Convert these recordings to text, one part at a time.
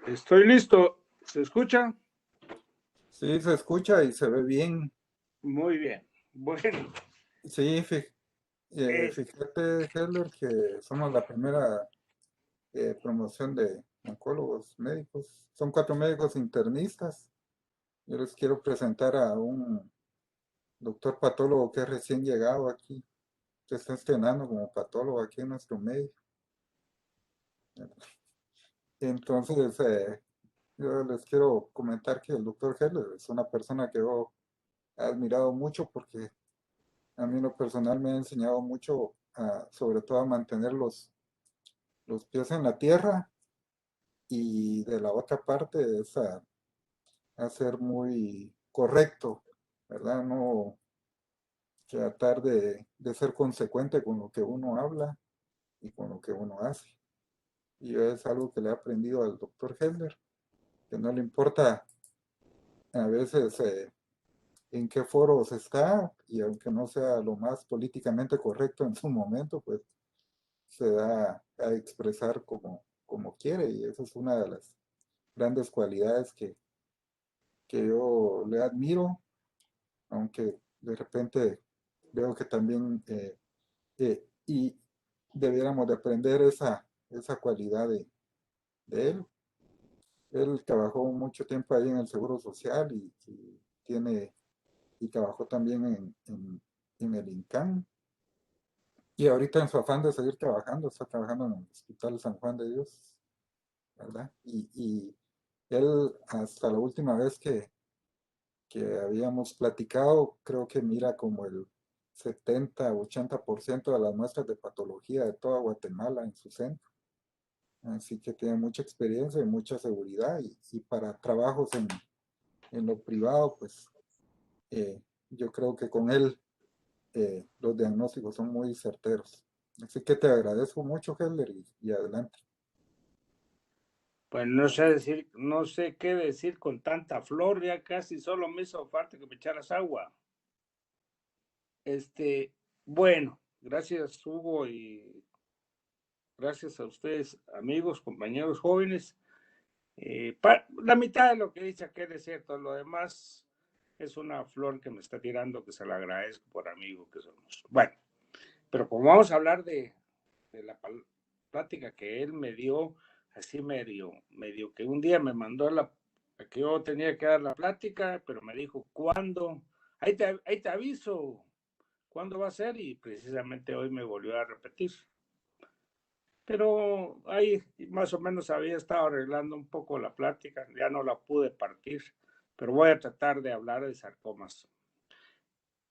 Estoy listo. ¿Se escucha? Sí, se escucha y se ve bien. Muy bien. Bueno, Sí, eh, fíjate, Heller, que somos la primera promoción de oncólogos médicos. Son 4 médicos internistas. Yo les quiero presentar a un doctor patólogo que es recién llegado aquí, que está estrenando como patólogo aquí en nuestro medio. Entonces, yo les quiero comentar que el doctor Heller es una persona que yo he admirado mucho porque a mí en lo personal me ha enseñado mucho, sobre todo a mantener los pies en la tierra y de la otra parte es a ser muy correcto, ¿verdad? No tratar de ser consecuente con lo que uno habla y con lo que uno hace. Y es algo que le he aprendido al doctor Helder, que no le importa a veces en qué foros está y aunque no sea lo más políticamente correcto en su momento, pues se da a expresar como quiere y esa es una de las grandes cualidades que yo le admiro, aunque de repente veo que también y debiéramos de aprender esa cualidad de él. Él trabajó mucho tiempo ahí en el Seguro Social y tiene, y trabajó también en el INCAN. Y ahorita en su afán de seguir trabajando, está trabajando en el Hospital San Juan de Dios, ¿verdad? Y él, hasta la última vez que habíamos platicado, creo que mira como el 70-80% de las muestras de patología de toda Guatemala en su centro. Así que tiene mucha experiencia y mucha seguridad y para trabajos en lo privado, pues yo creo que con él los diagnósticos son muy certeros. Así que te agradezco mucho, Heller, y adelante. pues no sé qué decir con tanta flor, ya casi solo me hizo falta que me echaras agua. Bueno, gracias Hugo y gracias a ustedes, amigos, compañeros jóvenes. La mitad de lo que dice aquel es cierto, lo demás es una flor que me está tirando, que se la agradezco por amigo que somos. Bueno, pero como vamos a hablar de la plática que él me dio, así medio que un día me mandó que yo tenía que dar la plática, pero me dijo, ¿cuándo? Ahí te aviso, ¿cuándo va a ser? Y precisamente hoy me volvió a repetir. Pero ahí más o menos había estado arreglando un poco la plática, ya no la pude partir, pero voy a tratar de hablar de sarcomas.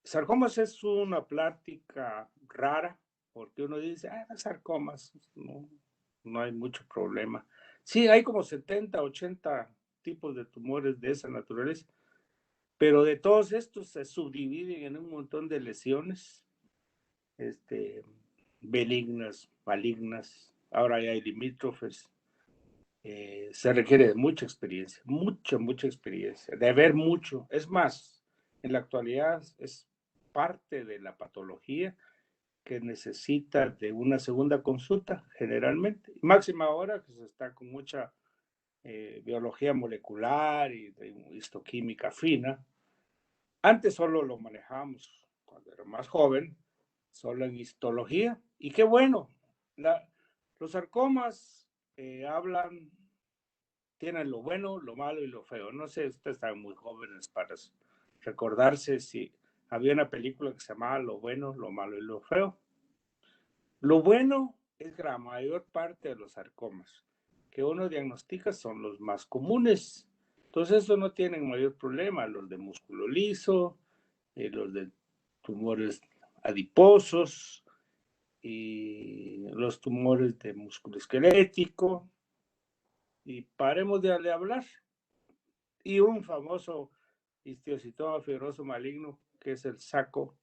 Sarcomas es una plática rara, porque uno dice, sarcomas, no hay mucho problema. Sí, hay como 70, 80 tipos de tumores de esa naturaleza, pero de todos estos se subdividen en un montón de lesiones, este, benignas, malignas, ahora ya hay limítrofes. Se requiere de mucha experiencia, mucha experiencia, de ver mucho. Es más, en la actualidad es parte de la patología que necesita de una segunda consulta, generalmente. Máxima ahora que se está con mucha biología molecular y de histoquímica fina. Antes solo lo manejábamos, cuando era más joven, solo en histología. Y qué bueno, los sarcomas hablan, tienen lo bueno, lo malo y lo feo. No sé, ustedes están muy jóvenes para recordarse si había una película que se llamaba Lo bueno, lo malo y lo feo. Lo bueno es que la mayor parte de los sarcomas que uno diagnostica son los más comunes. Entonces, eso no tienen mayor problema. Los de músculo liso, los de tumores adiposos y los tumores de músculo esquelético. Y paremos de hablar. Y un famoso histiocitoma fibroso maligno, que es el saco,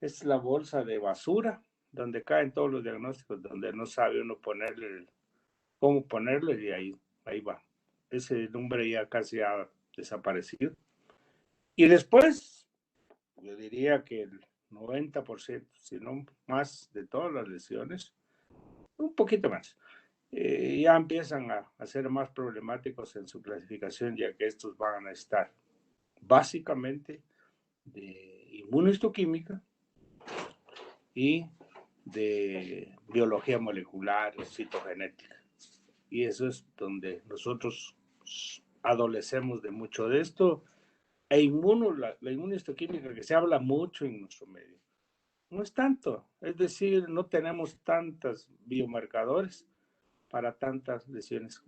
es la bolsa de basura donde caen todos los diagnósticos, donde no sabe uno cómo ponerle y ahí va. Ese nombre ya casi ha desaparecido. Y después, yo diría que el 90%, si no más, de todas las lesiones, un poquito más, ya empiezan a ser más problemáticos en su clasificación, ya que estos van a estar básicamente de inmunohistoquímica y de biología molecular, citogenética. Y eso es donde nosotros adolecemos de mucho de esto. La inmunohistoquímica, que se habla mucho en nuestro medio, no es tanto. Es decir, no tenemos tantos biomarcadores para tantas lesiones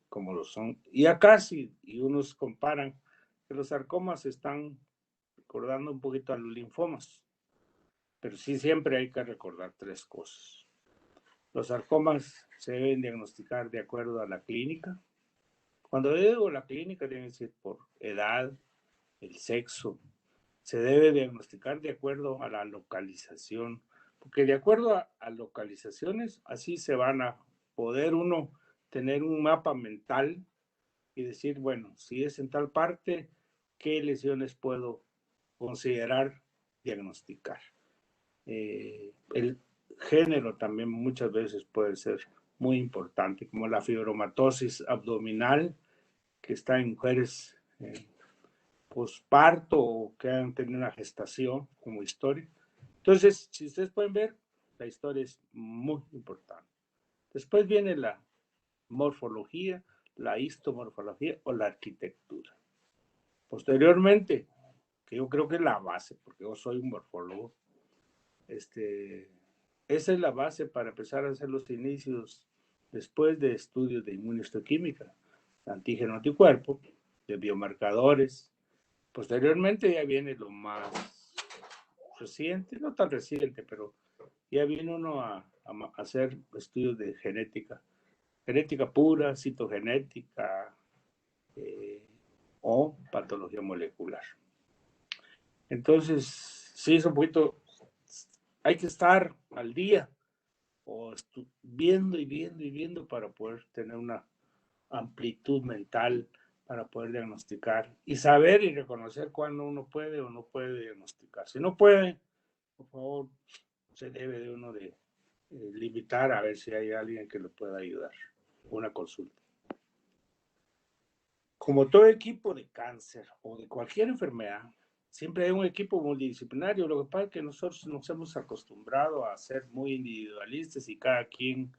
como lo son. Y acá sí, y unos comparan que los sarcomas están recordando un poquito a los linfomas, pero sí siempre hay que recordar tres cosas. Los sarcomas se deben diagnosticar de acuerdo a la clínica. Cuando digo la clínica, tiene que ser por edad, el sexo. Se debe diagnosticar de acuerdo a la localización, porque de acuerdo a localizaciones, así se van a poder uno tener un mapa mental y decir, bueno, si es en tal parte, ¿qué lesiones puedo considerar diagnosticar? El género también muchas veces puede ser muy importante, como la fibromatosis abdominal, que está en mujeres posparto o que han tenido una gestación como historia. Entonces, si ustedes pueden ver, la historia es muy importante. Después viene la morfología, la histomorfología o la arquitectura. Posteriormente, que yo creo que es la base, porque yo soy un morfólogo, esa es la base para empezar a hacer los inicios después de estudios de inmunohistoquímica, antígeno anticuerpo, de biomarcadores. Posteriormente ya viene lo más reciente, no tan reciente, pero ya viene uno a hacer estudios de genética, genética pura, citogenética o patología molecular. Entonces, sí, es un poquito, hay que estar al día o viendo y viendo y viendo para poder tener una amplitud mental, para poder diagnosticar y saber y reconocer cuándo uno puede o no puede diagnosticar. Si no puede, por favor, se debe de uno de limitar a ver si hay alguien que le pueda ayudar. Una consulta. Como todo equipo de cáncer o de cualquier enfermedad, siempre hay un equipo multidisciplinario. Lo que pasa es que nosotros nos hemos acostumbrado a ser muy individualistas y cada quien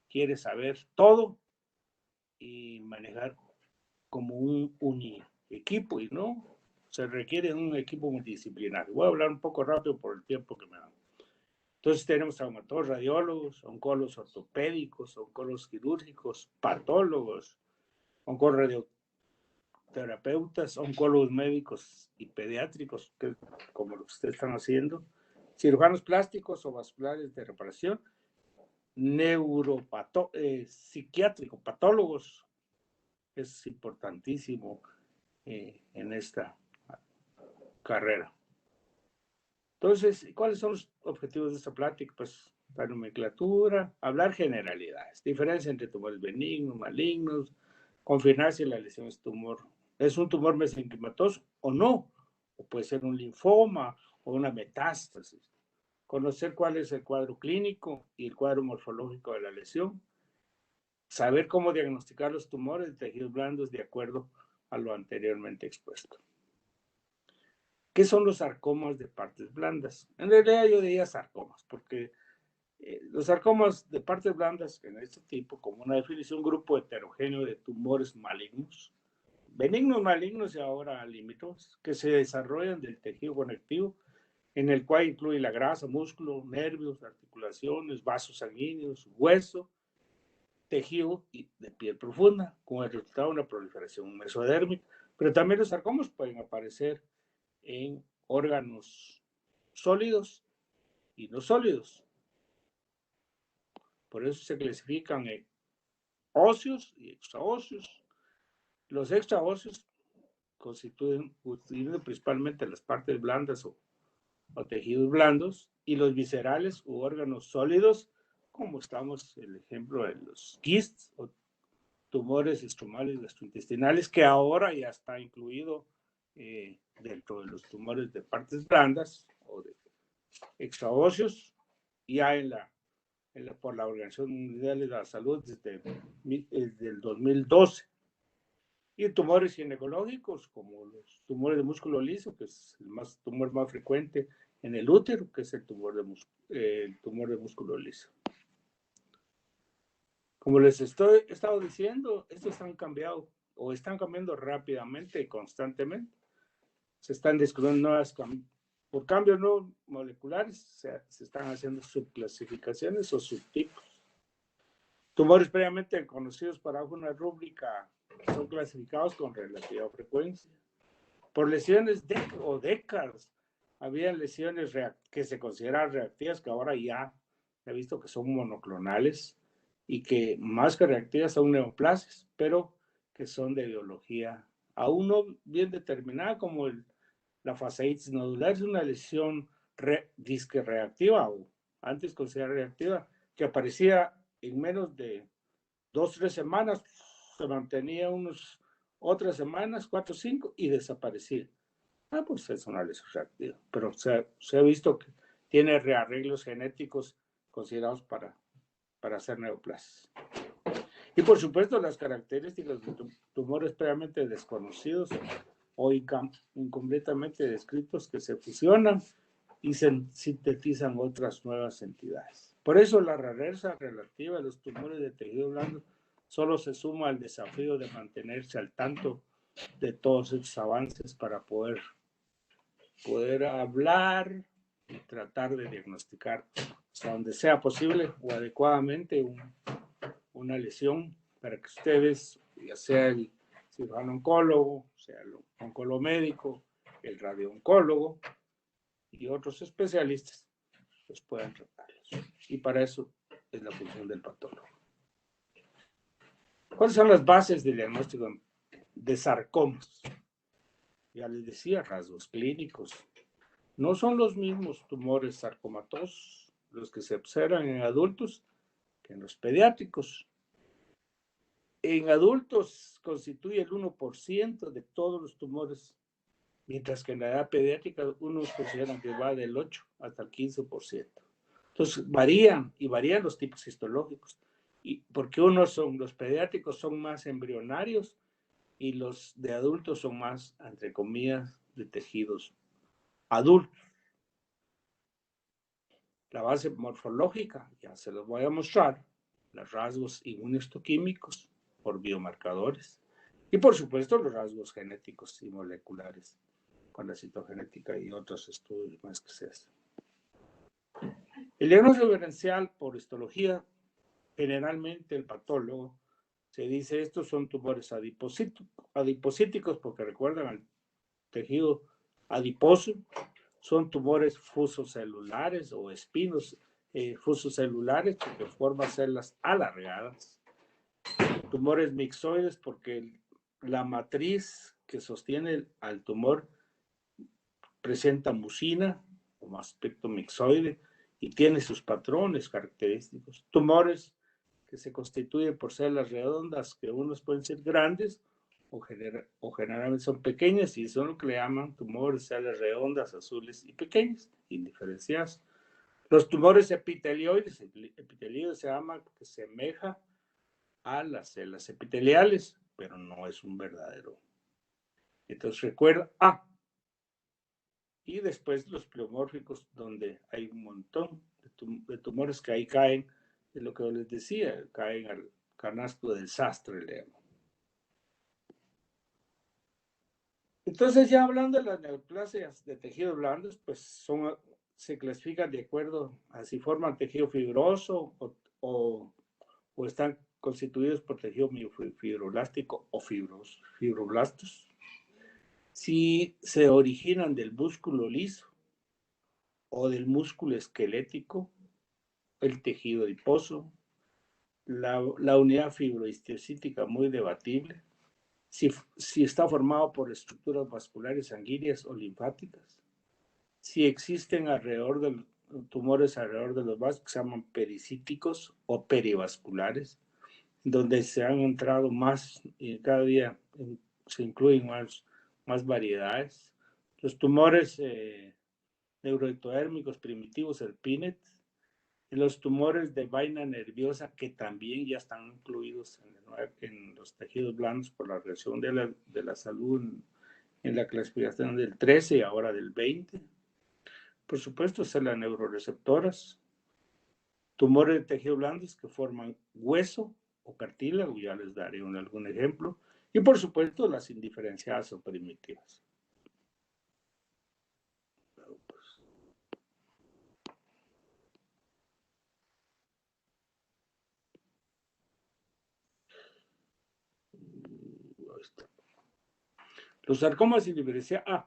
quiere saber todo y manejar como un equipo y no se requiere un equipo multidisciplinario. Voy a hablar un poco rápido por el tiempo que me dan. Entonces tenemos traumatólogos, radiólogos, oncólogos ortopédicos, oncólogos quirúrgicos, patólogos, oncólogos terapeutas, oncólogos médicos y pediátricos, que, como lo que ustedes están haciendo, cirujanos plásticos o vasculares de reparación, psiquiátricos, patólogos, es importantísimo en esta carrera. Entonces, ¿cuáles son los objetivos de esta plática? Pues la nomenclatura, hablar generalidades, diferencia entre tumores benignos, malignos, confirmar si la lesión es un tumor mesenquimatoso o no, o puede ser un linfoma o una metástasis. Conocer cuál es el cuadro clínico y el cuadro morfológico de la lesión. Saber cómo diagnosticar los tumores de tejidos blandos de acuerdo a lo anteriormente expuesto. ¿Qué son los sarcomas de partes blandas? En realidad yo diría sarcomas, porque los sarcomas de partes blandas, en este tipo, como una definición, un grupo heterogéneo de tumores malignos, benignos, malignos y ahora límites, que se desarrollan del tejido conectivo, en el cual incluye la grasa, músculo, nervios, articulaciones, vasos sanguíneos, hueso, tejido de piel profunda, con el resultado de una proliferación mesodérmica. Pero también los sarcomas pueden aparecer en órganos sólidos y no sólidos. Por eso se clasifican en óseos y extraóseos. Los extraóseos constituyen principalmente las partes blandas o tejidos blandos, y los viscerales u órganos sólidos, como estamos el ejemplo de los quistes o tumores estromales gastrointestinales, que ahora ya está incluido dentro de los tumores de partes blandas o de extraóseos, ya en por la Organización Mundial de la Salud desde el 2012. Y tumores ginecológicos, como los tumores de músculo liso, que es el tumor más frecuente en el útero, que es el tumor de músculo liso. Como les he estado diciendo, estos han cambiado o están cambiando rápidamente y constantemente. Se están descubriendo por cambios no moleculares, se están haciendo subclasificaciones o subtipos. Tumores previamente conocidos para una rúbrica son clasificados con relativa frecuencia. Por lesiones o décadas, había lesiones que se consideran reactivas, que ahora ya se ha visto que son monoclonales y que más que reactivas son neoplasias, pero que son de biología aún no bien determinada, como la fasciitis nodular. Es una lesión disque reactiva o antes considerada reactiva, que aparecía en menos de 2 o 3 semanas, se mantenía otras semanas, 4 o 5, y desaparecía. Pues es una lesión reactiva, pero se ha visto que tiene rearreglos genéticos considerados para hacer neoplasias. Y por supuesto, las características de tumores previamente desconocidos o incompletamente descritos que se fusionan y se sintetizan otras nuevas entidades. Por eso la rareza relativa de los tumores de tejido blando solo se suma al desafío de mantenerse al tanto de todos estos avances para poder hablar y tratar de diagnosticar hasta donde sea posible o adecuadamente una lesión para que ustedes, ya sea el cirujano oncólogo, sea el oncólogo médico, el radiooncólogo y otros especialistas, pues puedan tratarlos. Y para eso es la función del patólogo. ¿Cuáles son las bases del diagnóstico de sarcomas? Ya les decía, rasgos clínicos. No son los mismos tumores sarcomatosos los que se observan en adultos que en los pediátricos. En adultos constituye el 1% de todos los tumores, mientras que en la edad pediátrica unos consideran que va del 8 hasta el 15%. Entonces varían los tipos histológicos, y porque los pediátricos son más embrionarios y los de adultos son más, entre comillas, de tejidos adultos. La base morfológica, ya se los voy a mostrar, los rasgos inmunohistoquímicos por biomarcadores y por supuesto los rasgos genéticos y moleculares con la citogenética y otros estudios más que se hacen. El diagnóstico diferencial por histología, generalmente el patólogo se dice estos son tumores adipocíticos porque recuerdan al tejido adiposo. Son tumores fusocelulares o espinos fusocelulares porque forman células alargadas. Tumores mixoides porque la matriz que sostiene al tumor presenta mucina como aspecto mixoide y tiene sus patrones característicos. Tumores que se constituyen por células redondas, que unos pueden ser grandes o generalmente son pequeñas y son lo que le llaman tumores, células redondas, azules y pequeñas, indiferenciadas. Los tumores epitelioides, epitelioides se llama que se semeja a las células epiteliales, pero no es un verdadero. Entonces recuerda, y después los pleomórficos, donde hay un montón de tumores que ahí caen, de lo que yo les decía, caen al canasto del sastre, le llamo. Entonces, ya hablando de las neoplasias de tejidos blandos, pues se clasifican de acuerdo a si forman tejido fibroso o están constituidos por tejido miofibroelástico o fibroblastos. Si se originan del músculo liso o del músculo esquelético, el tejido adiposo, la unidad fibrohistiocítica muy debatible, si está formado por estructuras vasculares sanguíneas o linfáticas, si existen tumores alrededor de los vasos que se llaman pericíticos o perivasculares, donde se han entrado más y cada día se incluyen más variedades. Los tumores neuroectodérmicos primitivos, el PINET, En los tumores de vaina nerviosa, que también ya están incluidos en los tejidos blandos por la Organización de la Salud en la clasificación del 13 y ahora del 20. Por supuesto, células neuroreceptoras, tumores de tejido blandos que forman hueso o cartílago, ya les daré algún ejemplo, y por supuesto las indiferenciadas o primitivas. Los sarcomas indiferenciados.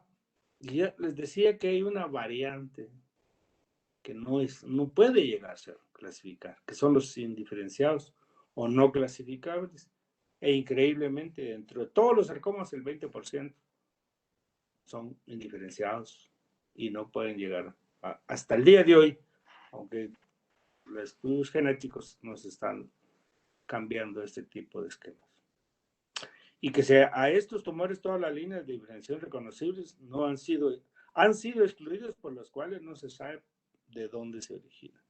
Ya les decía que hay una variante que no puede llegar a clasificar, que son los indiferenciados o no clasificables. E increíblemente, dentro de todos los sarcomas, el 20% son indiferenciados y no pueden llegar hasta el día de hoy, aunque los estudios genéticos nos están cambiando este tipo de esquemas. Y que a estos tumores todas las líneas de diferenciación reconocibles no han sido excluidos, por las cuales no se sabe de dónde se originan.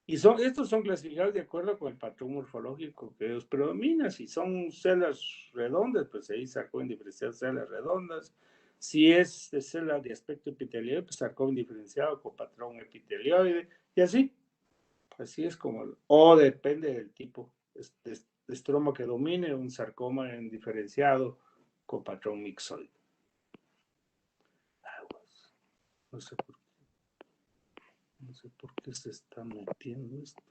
Y estos son clasificados de acuerdo con el patrón morfológico que ellos predomina. Si son células redondas, pues ahí sacó indiferenciado células redondas. Si es de células de aspecto epitelioide, pues sacó indiferenciado con patrón epitelioide. Y así es como, o depende del tipo de estroma que domine, un sarcoma indiferenciado con patrón mixoide. No sé por qué se está metiendo esto.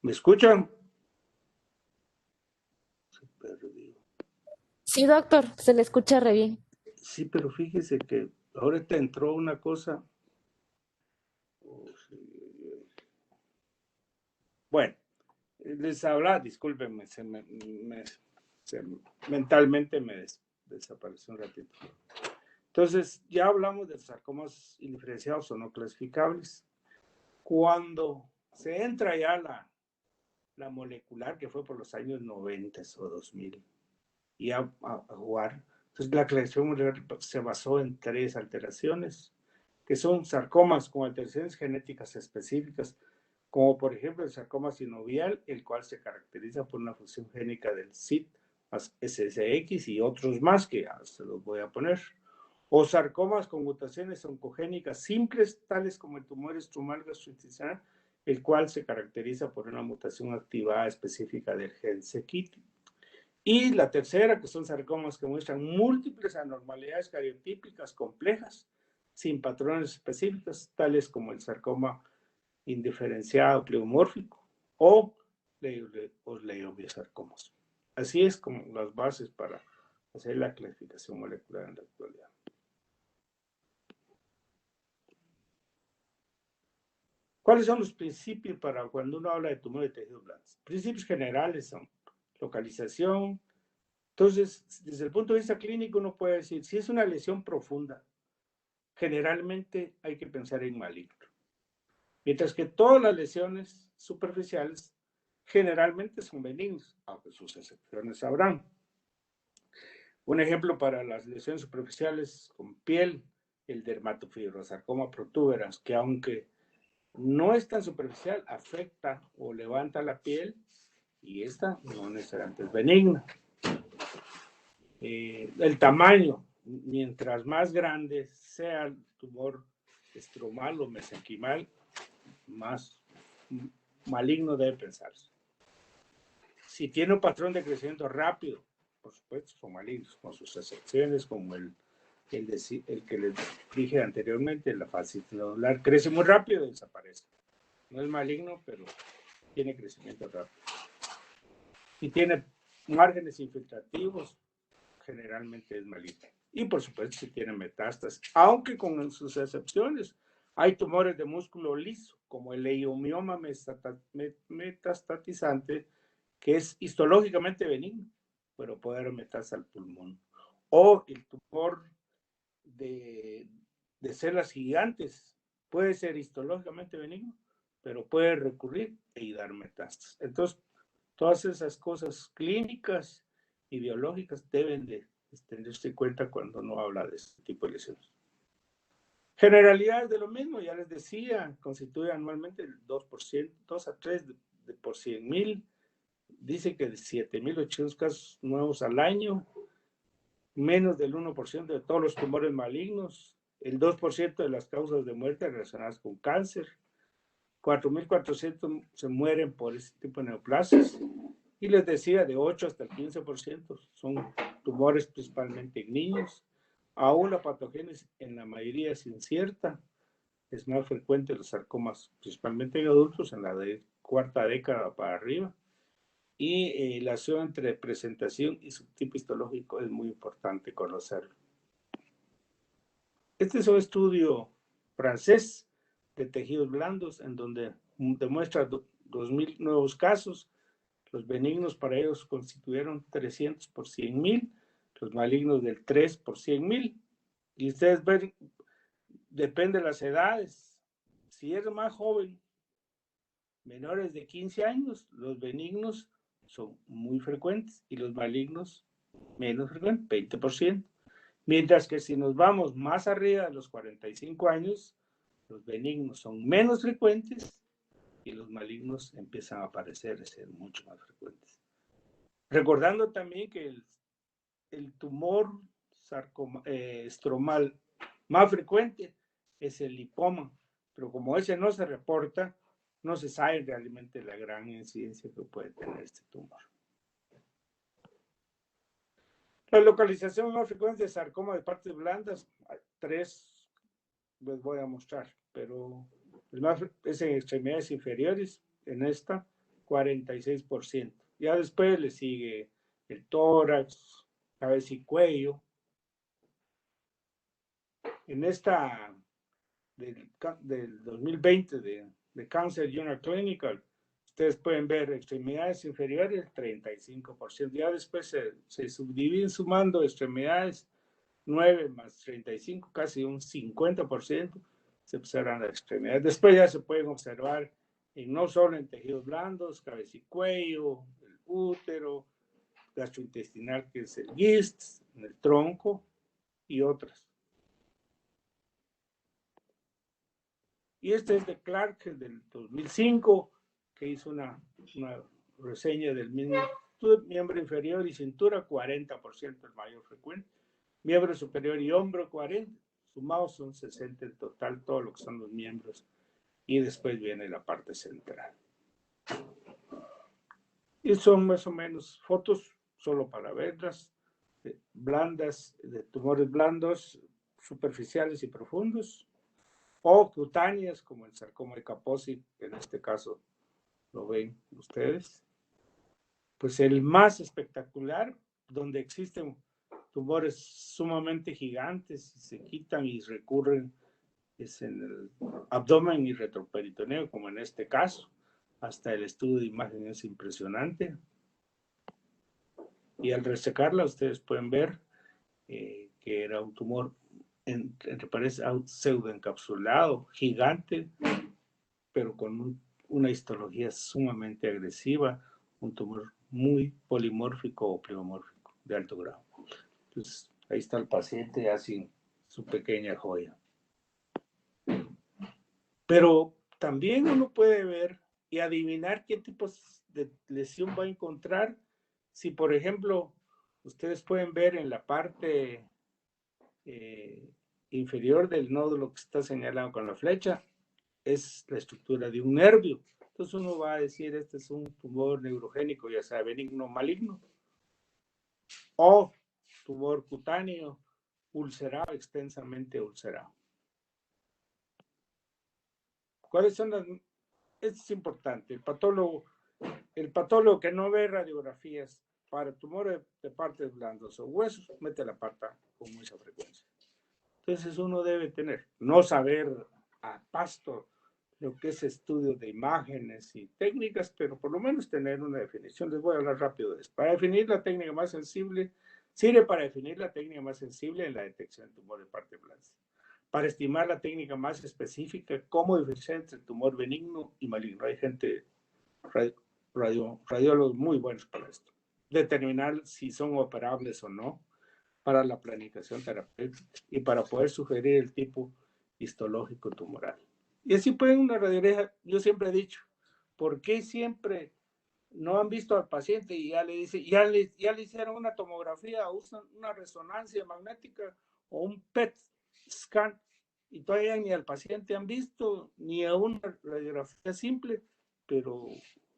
¿Me escuchan? Se perdió. Sí, doctor, se le escucha re bien. Sí, pero fíjese que ahorita entró una cosa. Bueno, les hablaba, discúlpenme, mentalmente me desapareció un ratito. Entonces, ya hablamos de sarcomas indiferenciados o no clasificables. Cuando se entra ya la molecular, que fue por los años 90 o 2000, y a jugar, entonces la clasificación molecular se basó en 3 alteraciones, que son sarcomas con alteraciones genéticas específicas, como por ejemplo el sarcoma sinovial, el cual se caracteriza por una función génica del SIT más SSX y otros más que ya se los voy a poner. O sarcomas con mutaciones oncogénicas simples, tales como el tumor estrumal gastrointestinal, el cual se caracteriza por una mutación activada específica del gen c-KIT. Y la tercera, que son sarcomas que muestran múltiples anormalidades cariotípicas complejas, sin patrones específicos, tales como el sarcoma indiferenciado pleomórfico o leiomyosarcomas. Así es como las bases para hacer la clasificación molecular en la actualidad. ¿Cuáles son los principios para cuando uno habla de tumor de tejidos blandos? Principios generales son localización. Entonces, desde el punto de vista clínico, uno puede decir, si es una lesión profunda, generalmente hay que pensar en maligno. Mientras que todas las lesiones superficiales generalmente son benignos, aunque sus excepciones habrán. Un ejemplo para las lesiones superficiales con piel, el dermatofibrosarcoma protuberans, que aunque no es tan superficial, afecta o levanta la piel y esta no necesariamente es benigna. El tamaño, mientras más grande sea el tumor estromal o mesenquimal, más maligno debe pensarse. Si tiene un patrón de crecimiento rápido, por supuesto son malignos, con sus excepciones como el que les dije anteriormente, la fascitis nodular crece muy rápido y desaparece. No es maligno, pero tiene crecimiento rápido. Si tiene márgenes infiltrativos, generalmente es maligno. Y por supuesto si tiene metástasis, aunque con sus excepciones. Hay tumores de músculo liso, como el leiomioma metastatizante, que es histológicamente benigno, pero puede haber metástasis al pulmón. O el tumor de células gigantes puede ser histológicamente benigno, pero puede recurrir y dar metástasis. Entonces, Todas esas cosas clínicas y biológicas deben de tenerse en cuenta cuando uno habla de este tipo de lesiones. Generalidades de lo mismo, ya les decía, constituye anualmente el 2%, 2 a 3 por 100,000. Dice que de 7,800 casos nuevos al año, menos del 1% de todos los tumores malignos, el 2% de las causas de muerte relacionadas con cáncer, 4,400 se mueren por este tipo de neoplasias, y les decía, de 8 hasta el 15% son tumores principalmente en niños. Aún la patogénesis en la mayoría es incierta, es más frecuente los sarcomas, principalmente en adultos, en la cuarta década para arriba, y la relación entre presentación y subtipo histológico es muy importante conocerlo. Este es un estudio francés de tejidos blandos en donde demuestra 2,000 nuevos casos. Los benignos para ellos constituyeron 300 por 100,000, los malignos del 3 por 100,000. Y ustedes ven, depende de las edades. Si es más joven, menores de 15 años, los benignos son muy frecuentes y los malignos menos frecuentes, 20%. Mientras que si nos vamos más arriba de los 45 años, los benignos son menos frecuentes y los malignos empiezan a aparecer, a ser mucho más frecuentes. Recordando también que el tumor estromal más frecuente es el lipoma, pero como ese no se reporta, no se sabe realmente la gran incidencia que puede tener este tumor. La localización más frecuente de sarcoma de partes blandas, 3 les voy a mostrar, pero el más es en extremidades inferiores, en esta 46%. Ya después le sigue el tórax, cabeza y cuello. En esta del 2020 de Cancer Journal Clinical, ustedes pueden ver extremidades inferiores, 35%. Ya después se subdividen sumando extremidades, 9 más 35, casi un 50%, se observan las extremidades. Después ya se pueden observar no solo en tejidos blandos, cabeza y cuello, el útero, gastrointestinal, que es el GIST, en el tronco y otras. Y este es de Clark, del 2005, que hizo una reseña del mismo miembro inferior y cintura, 40% el mayor frecuente, miembro superior y hombro, 40%, sumados son 60 en total, todo lo que son los miembros, y después viene la parte central. Y son más o menos fotos, solo para verlas, blandas, de tumores blandos, superficiales y profundos, o cutáneas, como el sarcoma de Kaposi, que en este caso lo ven ustedes. Pues el más espectacular, donde existen tumores sumamente gigantes, se quitan y recurren, es en el abdomen y retroperitoneo, como en este caso. Hasta el estudio de imagen es impresionante. Y al resecarla, ustedes pueden ver que era un tumor, parece pseudoencapsulado, gigante, pero con una histología sumamente agresiva, un tumor muy polimórfico o pleomórfico de alto grado. Entonces, ahí está el paciente, así su pequeña joya. Pero también uno puede ver y adivinar qué tipos de lesión va a encontrar. Si, por ejemplo, ustedes pueden ver en la parte inferior del nódulo que está señalado con la flecha, es la estructura de un nervio. Entonces uno va a decir, este es un tumor neurogénico, ya sea benigno o maligno, o tumor cutáneo, ulcerado, extensamente ulcerado. ¿Cuáles son las? Esto es importante. El patólogo que no ve radiografías para tumores de partes blandas o huesos, mete la pata con mucha frecuencia. Entonces uno debe no saber a pasto lo que es estudio de imágenes y técnicas, pero por lo menos tener una definición. Les voy a hablar rápido de esto. Para definir la técnica más sensible, sirve para definir la técnica más sensible en la detección de tumor de partes blandas. Para estimar la técnica más específica, cómo diferenciar entre tumor benigno y maligno. Hay gente radiólogos muy buenos para esto. Determinar si son operables o no para la planificación terapéutica y para poder sugerir el tipo histológico tumoral. Y así pueden una radiografía, yo siempre he dicho, ¿por qué siempre no han visto al paciente y ya le dice, ya le hicieron una tomografía, usan una resonancia magnética o un PET scan y todavía ni al paciente han visto, ni a una radiografía simple, pero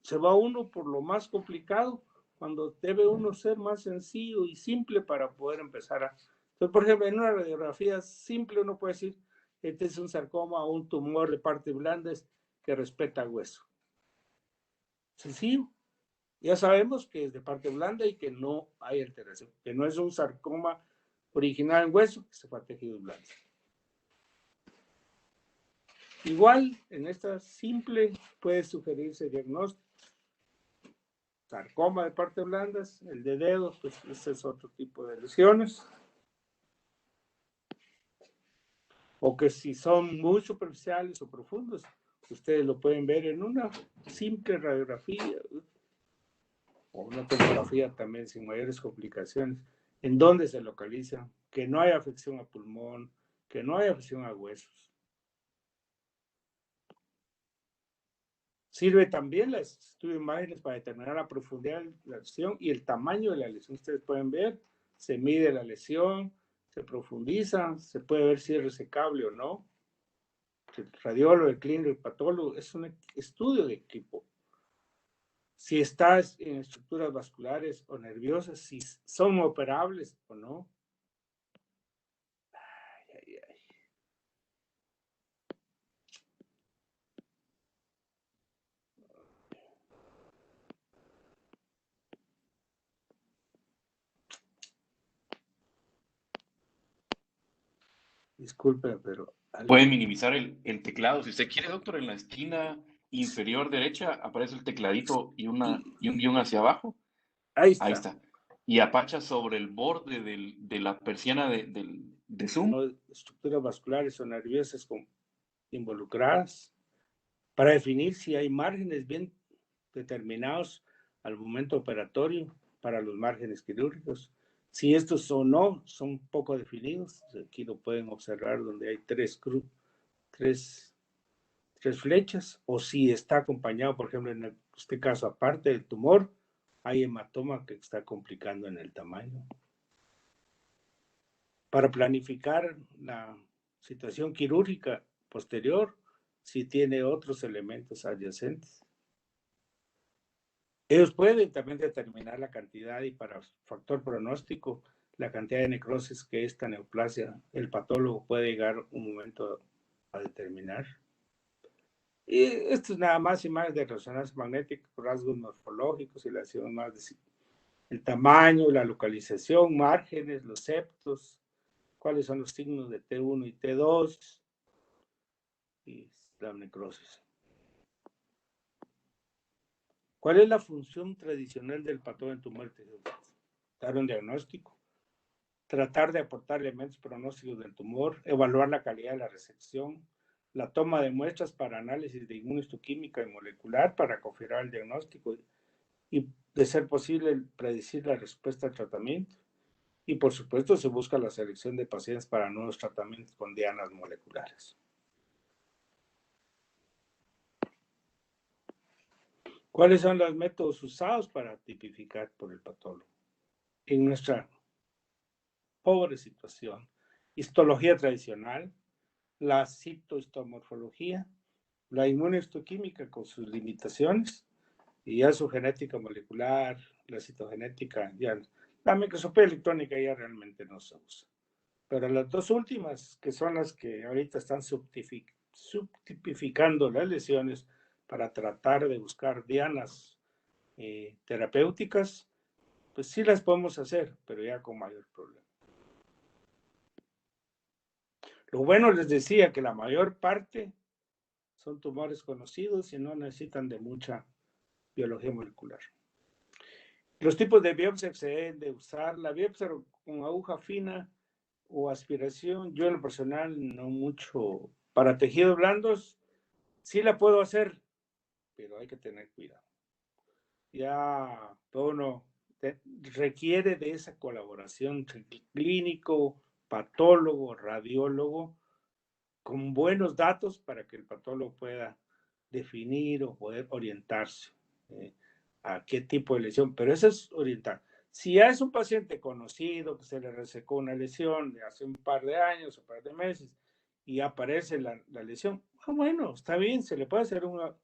se va uno por lo más complicado cuando debe uno ser más sencillo y simple para poder empezar a... Entonces, por ejemplo, en una radiografía simple uno puede decir, este es un sarcoma o un tumor de partes blandas que respeta hueso. Sencillo. Ya sabemos que es de parte blanda y que no hay alteración, que no es un sarcoma original en hueso, que se fue a tejidos blandos. Igual, en esta simple puede sugerirse diagnóstico. Sarcoma de partes blandas, el de dedos, pues ese es otro tipo de lesiones. O que si son muy superficiales o profundos, ustedes lo pueden ver en una simple radiografía o una tomografía también sin mayores complicaciones, en dónde se localiza, que no hay afección a pulmón, que no hay afección a huesos. Sirve también el estudio de imágenes para determinar la profundidad de la lesión y el tamaño de la lesión. Ustedes pueden ver, se mide la lesión, se profundiza, se puede ver si es resecable o no. El radiólogo, el clínico, el patólogo, es un estudio de equipo. Si estás en estructuras vasculares o nerviosas, si son operables o no. Ay, ay, ay. Disculpe, pero... Puede minimizar el teclado. Si usted quiere, doctor, en la esquina inferior derecha aparece el tecladito y un guión hacia abajo. Ahí está. Ahí está. Y apacha sobre el borde de la persiana de Zoom. No, estructuras vasculares o nerviosas involucradas para definir si hay márgenes bien determinados al momento operatorio para los márgenes quirúrgicos. Si estos o no son poco definidos, aquí lo pueden observar donde hay tres flechas, o si está acompañado, por ejemplo, en este caso, aparte del tumor, hay hematoma que está complicando en el tamaño. Para planificar la situación quirúrgica posterior, si tiene otros elementos adyacentes. Ellos pueden también determinar la cantidad y para factor pronóstico, la cantidad de necrosis que esta neoplasia, el patólogo puede llegar un momento a determinar. Y esto es nada más imágenes de resonancia magnética, rasgos morfológicos y la acción más de el tamaño, la localización, márgenes, los septos, cuáles son los signos de T1 y T2 y la necrosis. ¿Cuál es la función tradicional del patógeno en tumor de tejidos blandos? Dar un diagnóstico, tratar de aportar elementos pronósticos del tumor, evaluar la calidad de la resección, la toma de muestras para análisis de inmunohistoquímica y molecular para confirmar el diagnóstico y, de ser posible, predecir la respuesta al tratamiento. Y, por supuesto, se busca la selección de pacientes para nuevos tratamientos con dianas moleculares. ¿Cuáles son los métodos usados para tipificar por el patólogo? En nuestra pobre situación, histología tradicional, la citohistomorfología, la inmunohistoquímica con sus limitaciones, y ya su genética molecular, la citogenética, ya, la microscopía electrónica ya realmente no se usa. Pero las dos últimas, que son las que ahorita están subtipificando las lesiones para tratar de buscar dianas terapéuticas, pues sí las podemos hacer, pero ya con mayor problema. Lo bueno, les decía que la mayor parte son tumores conocidos y no necesitan de mucha biología molecular. Los tipos de biopsia que se deben de usar, la biopsia con aguja fina o aspiración, yo en lo personal no mucho. Para tejidos blandos sí la puedo hacer, pero hay que tener cuidado. ya uno requiere de esa colaboración entre el clínico, patólogo, radiólogo, con buenos datos para que el patólogo pueda definir o poder orientarse a qué tipo de lesión. Pero eso es orientar. Si ya es un paciente conocido, que se le resecó una lesión de hace un par de años o un par de meses y aparece la lesión, bueno, está bien, se le puede hacer una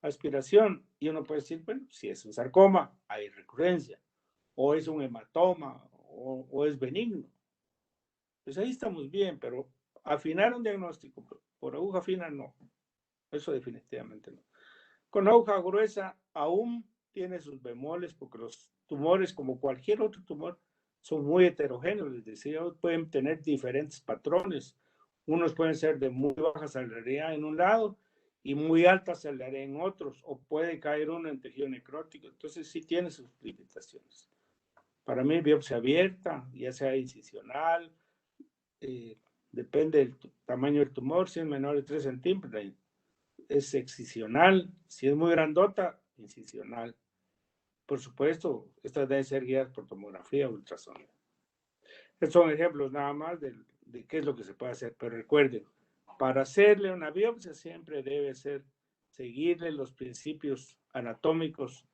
aspiración y uno puede decir, bueno, si es un sarcoma, hay recurrencia, o es un hematoma, o es benigno. Pues ahí estamos bien, pero afinar un diagnóstico por aguja fina, no. Eso definitivamente no. Con aguja gruesa aún tiene sus bemoles, porque los tumores, como cualquier otro tumor, son muy heterogéneos. Les decía, pueden tener diferentes patrones. Unos pueden ser de muy baja celeridad en un lado y muy alta celeridad en otros, o puede caer uno en tejido necrótico. Entonces sí tiene sus limitaciones. Para mí, biopsia abierta, ya sea incisional, depende del tamaño del tumor, si es menor de 3 centímetros, es excisional, si es muy grandota, incisional. Por supuesto, estas deben ser guiadas por tomografía o ultrasonido. Estos son ejemplos nada más de qué es lo que se puede hacer, pero recuerden, para hacerle una biopsia siempre debe ser seguirle los principios anatómicos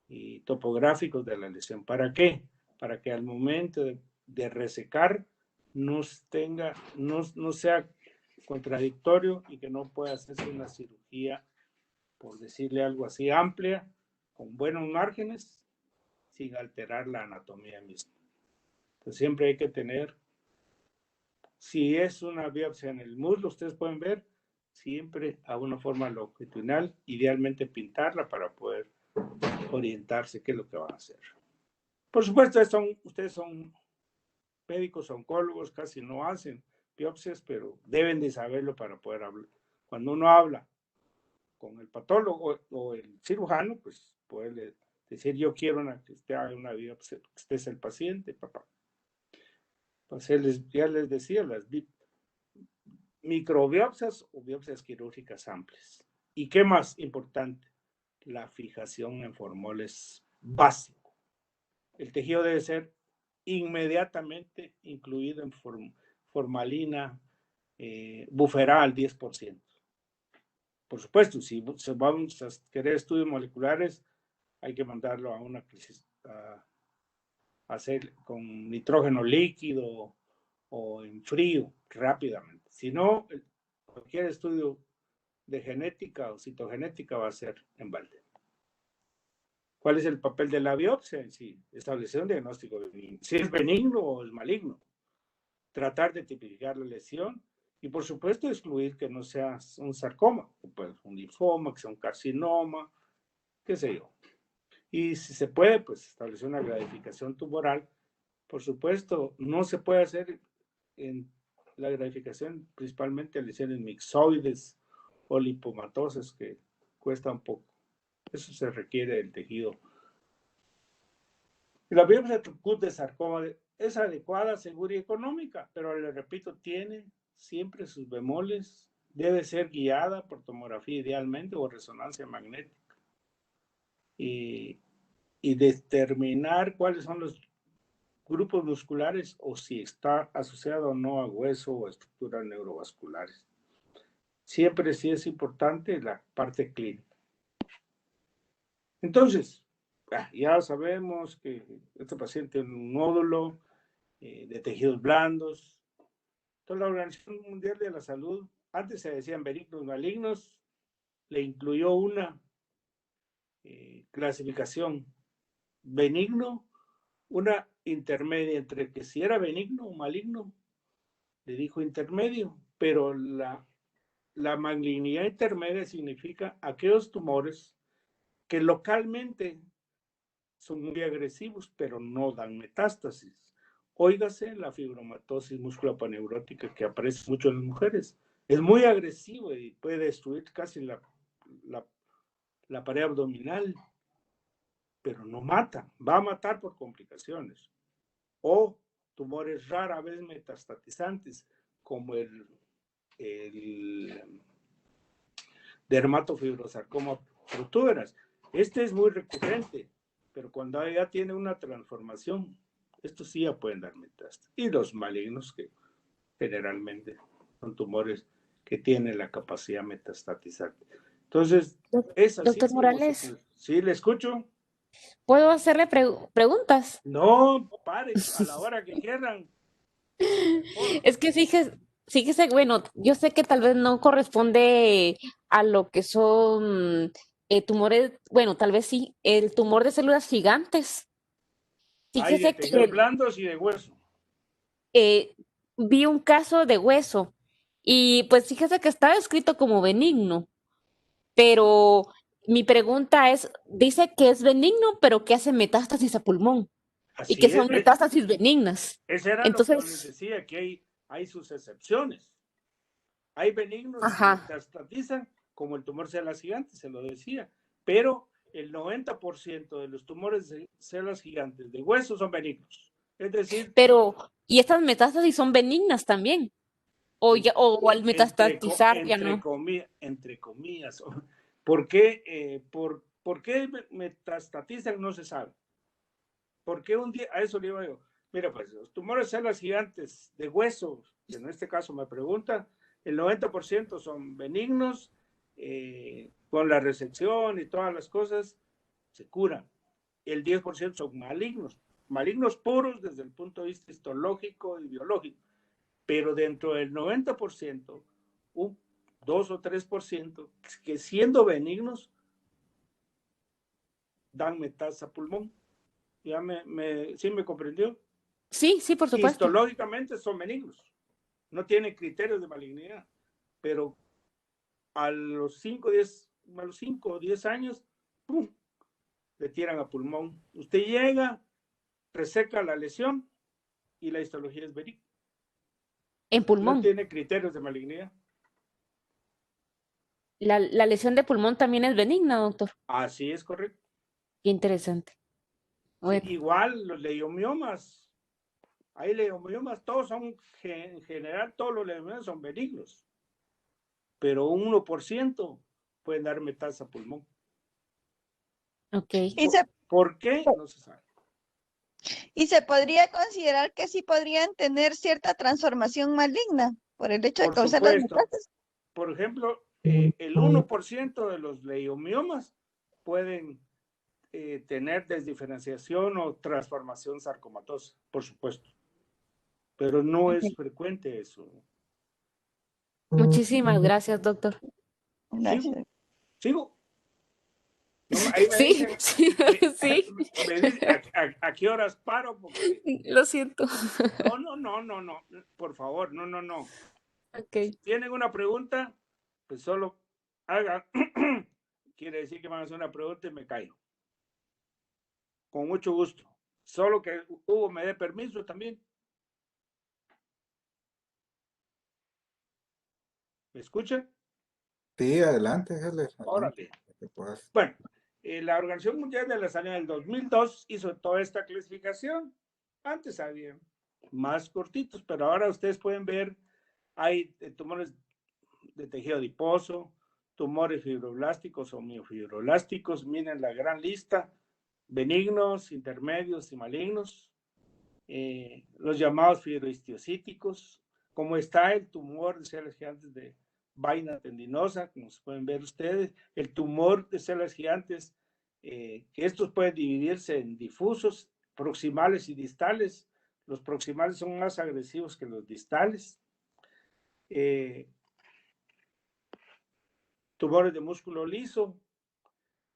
y topográficos de la lesión. ¿Para qué? Para que al momento de resecar no sea contradictorio y que no pueda hacerse una cirugía, por decirle algo así, amplia, con buenos márgenes, sin alterar la anatomía misma. Entonces siempre hay que tener, si es una biopsia en el muslo, ustedes pueden ver, siempre a una forma longitudinal, idealmente pintarla para poder orientarse qué es lo que van a hacer. Por supuesto, ustedes son médicos oncólogos, casi no hacen biopsias, pero deben de saberlo para poder hablar. Cuando uno habla con el patólogo o el cirujano, pues puede decir, yo quiero que usted haga una biopsia, que usted es el paciente, papá. Entonces, ya les decía, las microbiopsias o biopsias quirúrgicas amplias. ¿Y qué más importante? La fijación en formoles básico. El tejido debe ser inmediatamente incluido en formalina buferal 10%. Por supuesto, si vamos a querer estudios moleculares, hay que mandarlo a una crisis, a hacer con nitrógeno líquido o en frío rápidamente. Si no, cualquier estudio de genética o citogenética va a ser en balde. ¿Cuál es el papel de la biopsia en sí? Establecer un diagnóstico benigno. Si es benigno o es maligno. Tratar de tipificar la lesión y, por supuesto, excluir que no sea un sarcoma, pues un linfoma, que sea un carcinoma, qué sé yo. Y si se puede, pues establecer una gradificación tumoral. Por supuesto, no se puede hacer en la gradificación principalmente de lesiones mixoides o lipomatosas, que cuesta un poco. Eso se requiere del tejido. La biopsia de sarcoma es adecuada, segura y económica, pero le repito, tiene siempre sus bemoles. Debe ser guiada por tomografía idealmente o resonancia magnética. Y determinar cuáles son los grupos musculares o si está asociado o no a hueso o a estructuras neurovasculares. Siempre sí es importante la parte clínica. Entonces, ya sabemos que este paciente tiene un nódulo de tejidos blandos. Entonces, la Organización Mundial de la Salud, antes se decían benignos, malignos, le incluyó una clasificación benigno, una intermedia entre que si era benigno o maligno, le dijo intermedio, pero la malignidad intermedia significa aquellos tumores que localmente son muy agresivos, pero no dan metástasis. Óigase la fibromatosis musculopaneurótica que aparece mucho en las mujeres. Es muy agresivo y puede destruir casi la pared abdominal, pero no mata. Va a matar por complicaciones. O tumores rara vez metastatizantes, como el dermatofibrosarcoma protuberans. Este es muy recurrente, pero cuando ya tiene una transformación, estos sí ya pueden dar metástasis. Y los malignos, que generalmente son tumores que tienen la capacidad metastatizante. Entonces, es así. Doctor Morales, Sí, le escucho. ¿puedo hacerle preguntas? No, pare, a la hora que quieran. Es que fíjese, bueno, yo sé que tal vez no corresponde a lo que son tumores, bueno, tal vez sí, el tumor de células gigantes. Hay de Fíjese tejidos que blandos y de hueso. eh, vi un caso de hueso y pues fíjese que está descrito como benigno, pero mi pregunta es, dice que es benigno, pero que hace metástasis a pulmón y que Así es. son metástasis benignas. Ese era lo que yo les Entonces, decía, que hay sus excepciones. Hay benignos que ajá, metastatizan, como el tumor células gigantes, se lo decía, pero el 90% de los tumores de células gigantes de hueso son benignos. Es decir, pero, ¿y estas metástasis son benignas también? O, ya, o al metastatizar ya no. entre comillas. ¿Por qué, por qué metastatizan? No se sabe. ¿Por qué un día? A eso le digo yo. Mira, pues los tumores células gigantes de hueso, que en este caso me pregunta, el 90% son benignos, con la resección y todas las cosas, se curan. El 10% son malignos, malignos puros desde el punto de vista histológico y biológico. Pero dentro del 90%, un 2 o 3%, que siendo benignos, dan metástasis a pulmón. ¿Sí me comprendió? Sí, sí, por supuesto. Histológicamente son benignos, no tienen criterios de malignidad, pero a los 5 o 10 años, ¡pum!, le tiran a pulmón. Usted llega, reseca la lesión y la histología es benigna. En No pulmón. tiene criterios de malignidad. La lesión de pulmón también es benigna, doctor. Así es correcto. Qué interesante. Sí, Bueno, igual los leiomiomas, hay leiomiomas, todos son, en general, todos los leiomiomas son benignos, pero un 1% pueden dar metástasis a pulmón. ok. ¿Por qué? No se sabe. Y se podría considerar que sí podrían tener cierta transformación maligna por el hecho de Por causar las supuesto. metástasis. Por ejemplo, el 1% de los leiomiomas pueden tener desdiferenciación o transformación sarcomatosa, por supuesto. Pero no es frecuente eso. Muchísimas gracias, doctor. ¿Sigo? Gracias. ¿Sigo? No, ahí me Sí, dicen, sí, sí. me dicen a qué horas paro, porque Lo siento. no, por favor, no. Ok. Si tienen una pregunta, pues solo hagan, quiere decir que van a hacer una pregunta y me callo. Con mucho gusto. Solo que Hugo me dé permiso también. ¿Me escucha? Sí, adelante, Heller, Órale. pues. Bueno, la Organización Mundial de la Salud en el 2002 hizo toda esta clasificación. Antes había más cortitos, pero ahora ustedes pueden ver, hay tumores de tejido adiposo, tumores fibroblásticos o miofibroblásticos. Miren la gran lista: benignos, intermedios y malignos. Los llamados fibrohistiocíticos, como está el tumor de células gigantes de vaina tendinosa, como se pueden ver ustedes, el tumor de células gigantes, que estos pueden dividirse en difusos, proximales y distales. Los proximales son más agresivos que los distales. Tumores de músculo liso,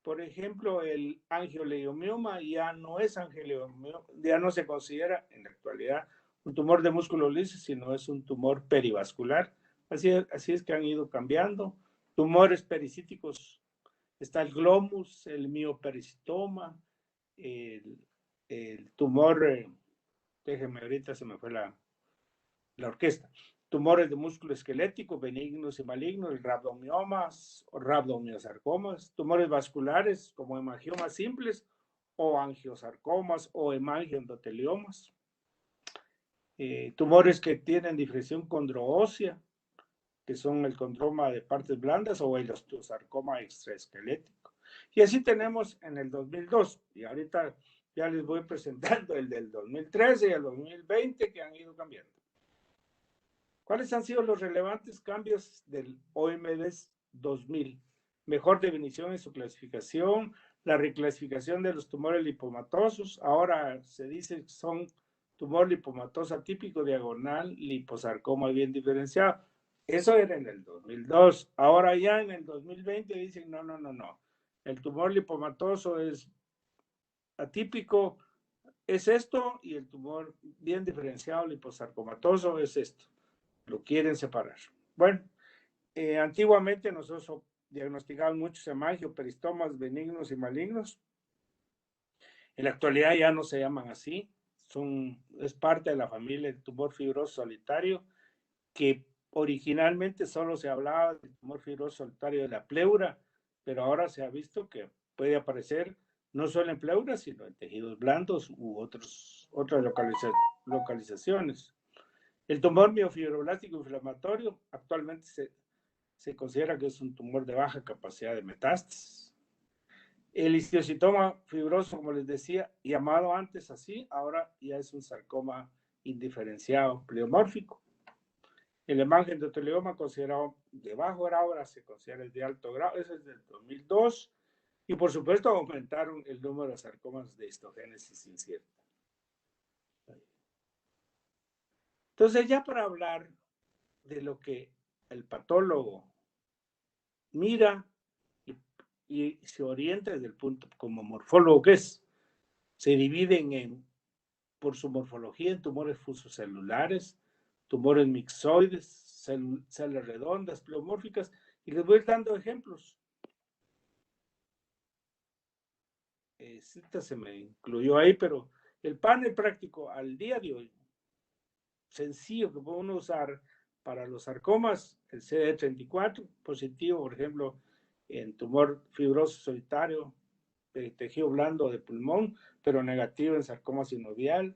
por ejemplo, el angioleiomioma ya no es angioleiomioma, ya no se considera en la actualidad un tumor de músculo liso, sino es un tumor perivascular. Así es que han ido cambiando. Tumores pericíticos, está el glomus, el miopericitoma, el tumor, déjenme, ahorita se me fue la orquesta. Tumores de músculo esquelético, benignos y malignos, rhabdomiomas o rhabdomiosarcomas, tumores vasculares como hemangiomas simples o angiosarcomas o hemangioendoteliomas, tumores que tienen diferenciación condroósea, que son el condroma de partes blandas o el osteosarcoma extraesquelético. Y así tenemos en el 2002, y ahorita ya les voy presentando el del 2013 y el 2020 que han ido cambiando. ¿Cuáles han sido los relevantes cambios del OMS 2000? Mejor definición en su clasificación, la reclasificación de los tumores lipomatosos, ahora se dice que son tumor lipomatoso atípico diagonal, liposarcoma bien diferenciado. Eso era en el 2002. Ahora ya en el 2020 dicen no. El tumor lipomatoso es atípico, es esto, y el tumor bien diferenciado liposarcomatoso es esto. Lo quieren separar. Bueno, antiguamente nosotros diagnosticamos muchos hemangioperistomas benignos y malignos. En la actualidad ya no se llaman así. Es parte de la familia del tumor fibroso solitario, que originalmente solo se hablaba del tumor fibroso solitario de la pleura, pero ahora se ha visto que puede aparecer no solo en pleura, sino en tejidos blandos u otras localizaciones. El tumor miofibroblástico inflamatorio actualmente se considera que es un tumor de baja capacidad de metástasis. El histiocytoma fibroso, como les decía, llamado antes así, ahora ya es un sarcoma indiferenciado pleomórfico. El hemangioperiostoma considerado de bajo grado, ahora se considera el de alto grado, ese es del 2002. Y por supuesto aumentaron el número de sarcomas de histogénesis incierta. Entonces, ya para hablar de lo que el patólogo mira y se orienta desde el punto como morfólogo que es, se dividen por su morfología en tumores fusocelulares, tumores mixoides, células redondas, pleomórficas, y les voy dando ejemplos. Esta se me incluyó ahí, pero el panel práctico al día de hoy, sencillo que puede uno usar para los sarcomas, el CD34 positivo, por ejemplo, en tumor fibroso solitario de tejido blando de pulmón, pero negativo en sarcoma sinovial.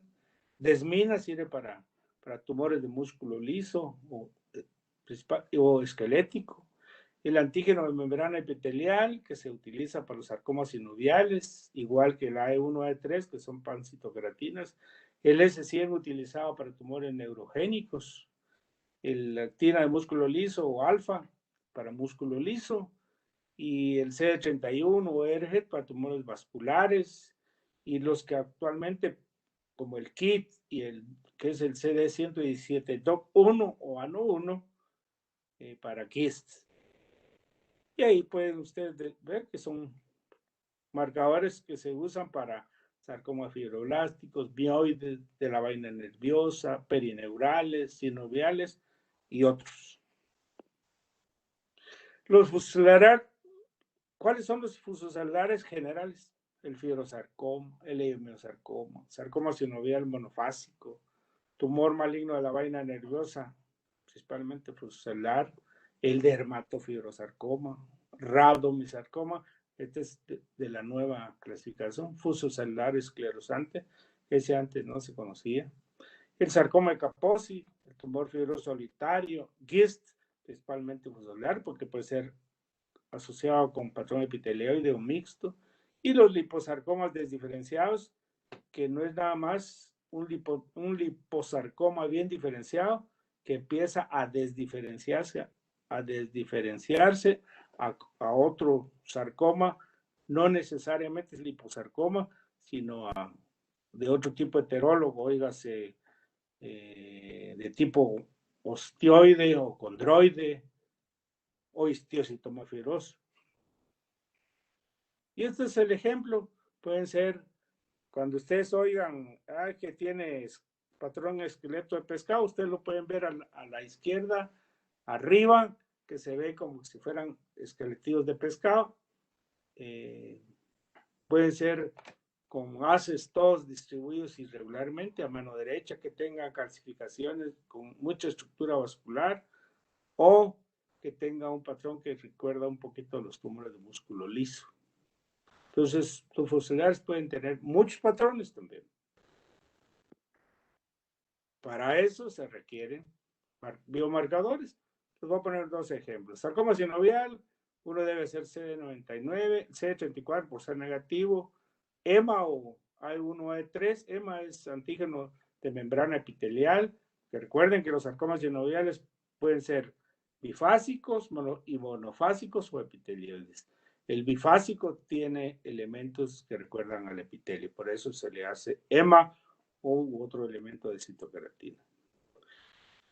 Desmina sirve para tumores de músculo liso o esquelético. El antígeno de membrana epitelial, que se utiliza para los sarcomas sinoviales, igual que el AE1, AE3, que son pancitokeratinas. El S100 utilizado para tumores neurogénicos. La actina de músculo liso o alfa para músculo liso. Y el CD31 o ERG para tumores vasculares. Y los que actualmente, como el KIT y que es el CD117 DOC1 o ANO1 para KIST. Y ahí pueden ustedes ver que son marcadores que se usan para sarcomas fibroblásticos, mioides de la vaina nerviosa, perineurales, sinoviales y otros. Los fusocelulares, ¿cuáles son los fusocelulares generales? El fibrosarcoma, el leiomyosarcoma, sarcoma sinovial monofásico, tumor maligno de la vaina nerviosa, principalmente fusocelular, el dermatofibrosarcoma, rhabdomyosarcoma, este es de la nueva clasificación, fusocelular esclerosante, ese antes no se conocía. El sarcoma de Kaposi, el tumor fibroso solitario, GIST, principalmente fusocelular, porque puede ser asociado con patrón epitelioide o mixto, y los liposarcomas desdiferenciados, que no es nada más un liposarcoma bien diferenciado, que empieza a desdiferenciarse a otro sarcoma, no necesariamente es liposarcoma, sino de otro tipo heterólogo, oígase, de tipo ostioide o condroide o histiocitoma fibroso. Y este es el ejemplo. Pueden ser, cuando ustedes oigan que tiene patrón esqueleto de pescado, ustedes lo pueden ver a la izquierda, arriba, que se ve como si fueran esqueletos de pescado. Pueden ser con haces todos distribuidos irregularmente a mano derecha, que tengan calcificaciones con mucha estructura vascular, o que tenga un patrón que recuerda un poquito a los tumores de músculo liso. Entonces, los fusocelulares pueden tener muchos patrones también. Para eso se requieren biomarcadores. Les voy a poner dos ejemplos. Sarcoma sinovial, uno debe ser CD99, CD34 por ser negativo, EMA o A1A3. EMA es antígeno de membrana epitelial, que recuerden que los sarcomas sinoviales pueden ser bifásicos y monofásicos o epitelioides. El bifásico tiene elementos que recuerdan al epitelio, por eso se le hace EMA u otro elemento de citoqueratina.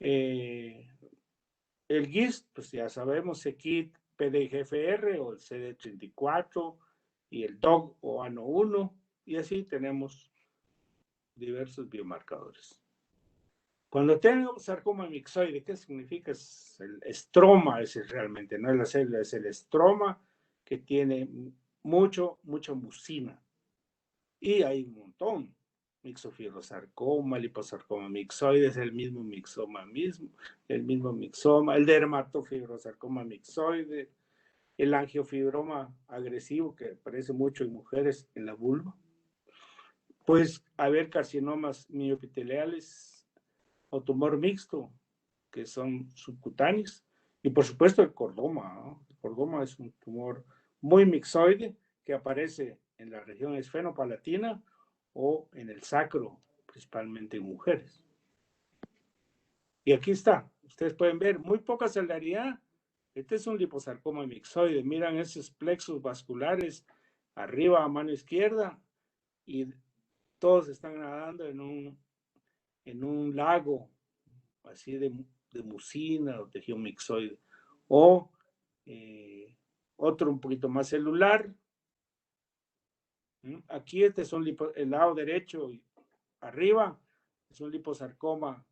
El GIST, pues ya sabemos, CKIT, PDGFR o el CD34 y el DOG o ANO1, y así tenemos diversos biomarcadores. Cuando tenemos sarcoma mixoide, ¿qué significa? Es el estroma, ese realmente, no es la célula, es el estroma que tiene mucha mucina. Y hay un montón. Mixofibrosarcoma, liposarcoma mixoide, es el mismo mixoma el dermatofibrosarcoma mixoide, el angiofibroma agresivo que aparece mucho en mujeres en la vulva. Pues haber carcinomas mioepiteliales o tumor mixto, que son subcutáneos, y por supuesto el cordoma, ¿no? El cordoma es un tumor muy mixoide que aparece en la región esfenopalatina o en el sacro, principalmente en mujeres. Y aquí está, ustedes pueden ver muy poca celaridad. Este es un liposarcoma mixoide, miran esos plexos vasculares arriba a mano izquierda y todos están nadando en un lago así de mucina o tejido mixoide, o otro un poquito más celular. Aquí este es el lado derecho arriba, es un liposarcoma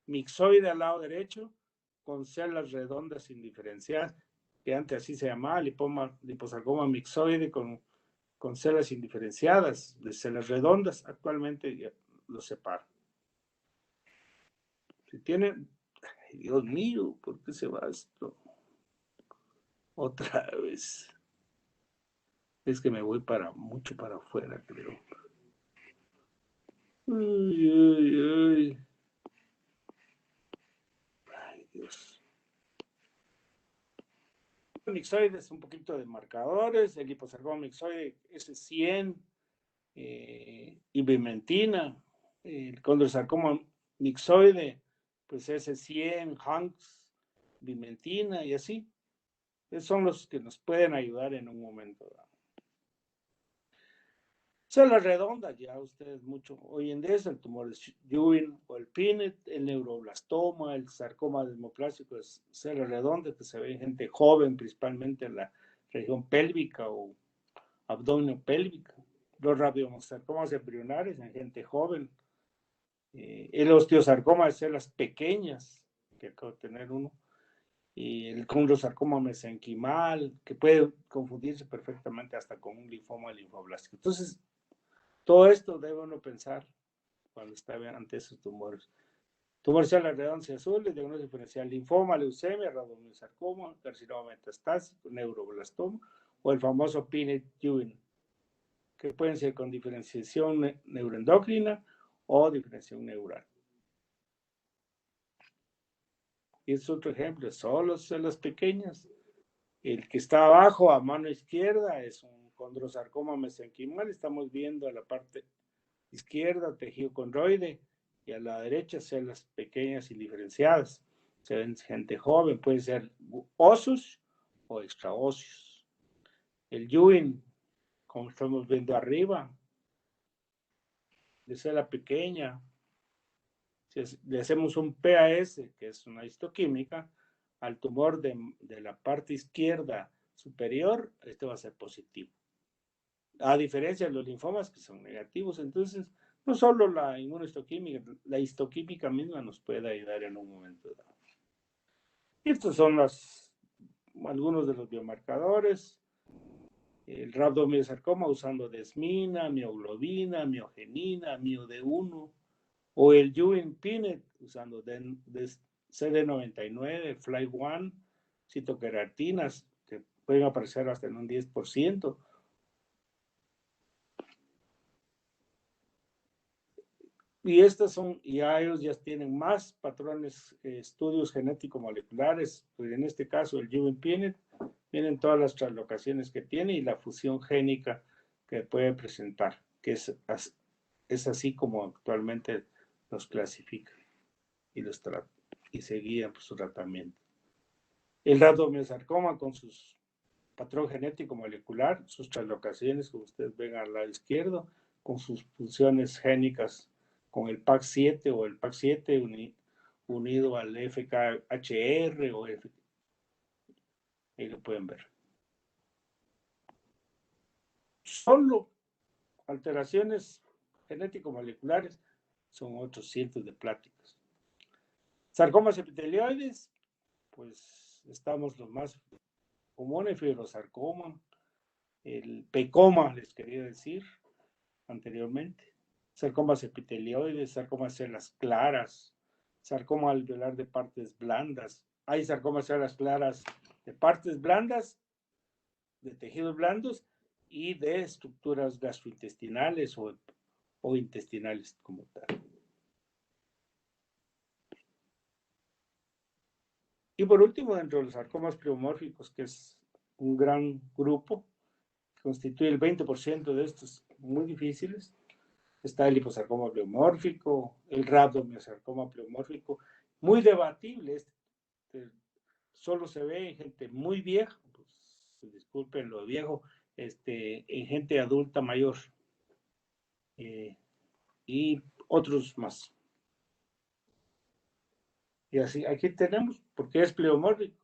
mixoide al lado derecho, con células redondas indiferenciadas, que antes así se llamaba, liposarcoma mixoide con células indiferenciadas, de células redondas, actualmente ya lo separo. Si tienen, Dios mío, ¿por qué se va esto? Otra vez. Es que me voy mucho para afuera, creo. Ay, Dios. El mixoide es un poquito de marcadores. El liposarcoma mixoide S100, ivermectina. El condrosarcoma mixoide, pues S100, Hanks, ivermectina y así. Esos son los que nos pueden ayudar en un momento dado. Células redondas, ya ustedes mucho hoy en día es el tumor de Ewing o el Pinnet, el neuroblastoma, el sarcoma desmoplásico es células redondas que se ve en gente joven, principalmente en la región pélvica o abdomen pélvica. Los radiosarcomas embrionarios en gente joven. El osteosarcoma de células pequeñas, que acabo de tener uno. Y el condrosarcoma mesenquimal, que puede confundirse perfectamente hasta con un linfoma linfoblástico. Entonces, todo esto debe uno pensar cuando está ante esos tumores. Tumor células redondas y azules, diagnóstico diferencial, linfoma, leucemia, rhabdomyosarcoma, carcinoma metastásico, neuroblastoma o el famoso Pinnet-Ewing, que pueden ser con diferenciación neuroendocrina o diferenciación neural. Y es otro ejemplo, solo células pequeñas. El que está abajo a mano izquierda es un condrosarcoma mesenquimal. Estamos viendo a la parte izquierda tejido condroide y a la derecha células pequeñas y diferenciadas. Se ven gente joven, pueden ser óseos o extraóseos. El Ewing, como estamos viendo arriba, de célula pequeña, si le hacemos un PAS, que es una histoquímica, al tumor de la parte izquierda superior, este va a ser positivo. A diferencia de los linfomas que son negativos, entonces no solo la inmunohistoquímica, la histoquímica misma nos puede ayudar en un momento dado. Y estos son algunos de los biomarcadores. El rhabdomyosarcoma usando desmina, mioglobina, miogenina, MioD1, o el Ewing Pinnet usando CD99, Fly1, citoqueratinas, que pueden aparecer hasta en un 10%. Y estas son, ya ellos ya tienen más patrones, estudios genético-moleculares, pues en este caso el Human Peanut, vienen todas las translocaciones que tiene y la fusión génica que puede presentar, que es así como actualmente los clasifican y los tratan y se guían por su tratamiento. El rhabdomyosarcoma con sus patrón genético molecular, sus translocaciones, como ustedes ven al lado izquierdo, con sus funciones génicas, con el PAC7 o el PAC7 unido al FKHR o ahí lo pueden ver. Solo alteraciones genético-moleculares son otros cientos de pláticas. Sarcomas epitelioides, pues estamos los más comunes, fibrosarcoma, el pecoma, les quería decir anteriormente, sarcomas epitelioides, sarcomas células claras, sarcoma alveolar de partes blandas. Hay sarcomas células claras de partes blandas, de tejidos blandos y de estructuras gastrointestinales o intestinales como tal. Y por último, dentro de los sarcomas pleomórficos, que es un gran grupo, constituye el 20% de estos muy difíciles, está el liposarcoma pleomórfico, el rhabdomyosarcoma pleomórfico, muy debatible, solo se ve en gente muy vieja, pues, disculpen lo viejo, en gente adulta mayor, y otros más. Y así, aquí tenemos, ¿por qué es pleomórfico?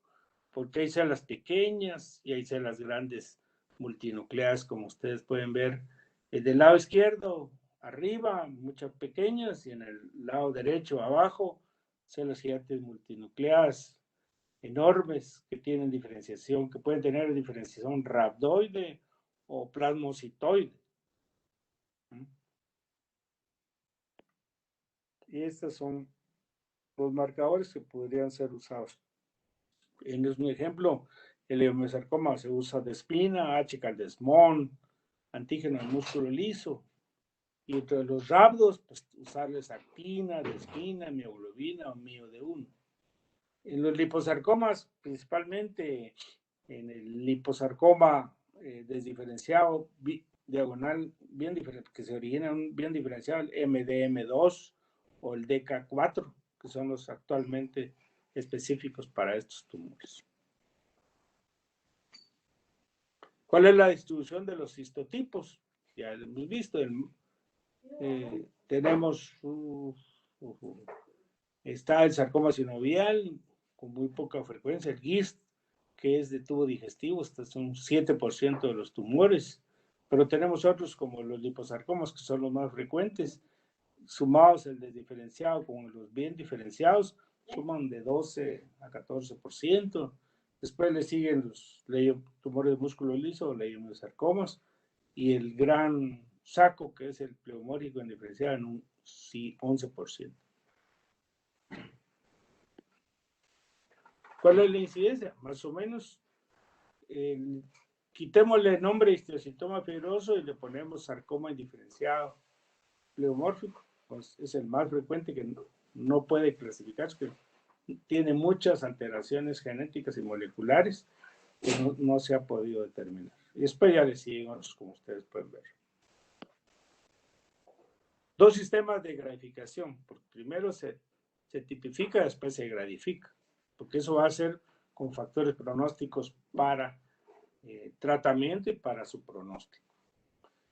Porque hay células pequeñas y hay células grandes multinucleadas, como ustedes pueden ver. Del lado izquierdo, arriba, muchas pequeñas, y en el lado derecho, abajo, células gigantes multinucleadas enormes que tienen diferenciación, que pueden tener diferenciación rhabdoide o plasmocitoide. Y estos son los marcadores que podrían ser usados. En un ejemplo, el leiomyosarcoma se usa de espina, H. caldesmón, antígeno del músculo liso. Y entre los rhabdos, pues usarles actina, despina, mioglobina o mio-D1. En los liposarcomas, principalmente en el liposarcoma desdiferenciado, diagonal, bien diferente, que se origina bien diferenciado, el MDM2 o el DK4, que son los actualmente específicos para estos tumores. ¿Cuál es la distribución de los histotipos? Ya lo hemos visto. Tenemos, está el sarcoma sinovial con muy poca frecuencia, el GIST, que es de tubo digestivo, estos son 7% de los tumores, pero tenemos otros como los liposarcomas, que son los más frecuentes, sumados el desdiferenciado con los bien diferenciados, suman de 12 a 14%. Después le siguen los tumores de músculo liso, leiomyosarcomas, y el gran saco, que es el pleomórfico en diferencial, en un 11%. ¿Cuál es la incidencia? Más o menos, quitémosle el nombre histiocytoma fibroso y le ponemos sarcoma indiferenciado pleomórfico, pues es el más frecuente que no puede clasificarse, que tiene muchas alteraciones genéticas y moleculares que no se ha podido determinar. Y después ya le siguen otros, como ustedes pueden ver. Dos sistemas de gradificación. Primero se tipifica, después se gradifica, porque eso va a ser con factores pronósticos para tratamiento y para su pronóstico.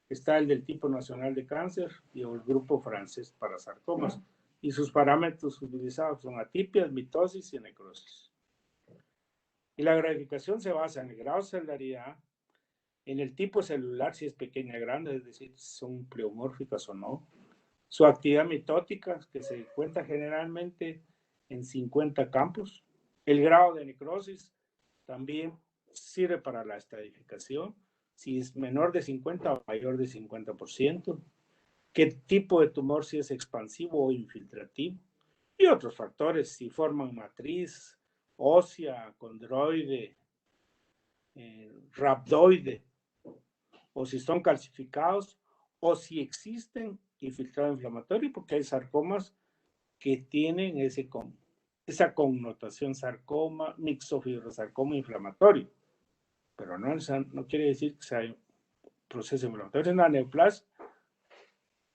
Está el del tipo nacional de cáncer y el grupo francés para sarcomas. Y sus parámetros utilizados son atipias, mitosis y necrosis. Y la gradificación se basa en el grado de celularidad, en el tipo celular, si es pequeña o grande, es decir, si son pleomórficas o no, su actividad mitótica, que se cuenta generalmente en 50 campos, el grado de necrosis también sirve para la estratificación, si es menor de 50 o mayor de 50%, qué tipo de tumor, si es expansivo o infiltrativo, y otros factores, si forman matriz ósea, condroide, rhabdoide, o si son calcificados, o si existen y filtrado inflamatorio, porque hay sarcomas que tienen esa connotación sarcoma, mixofibrosarcoma inflamatorio, pero no quiere decir que sea un proceso inflamatorio. Es una neoplasia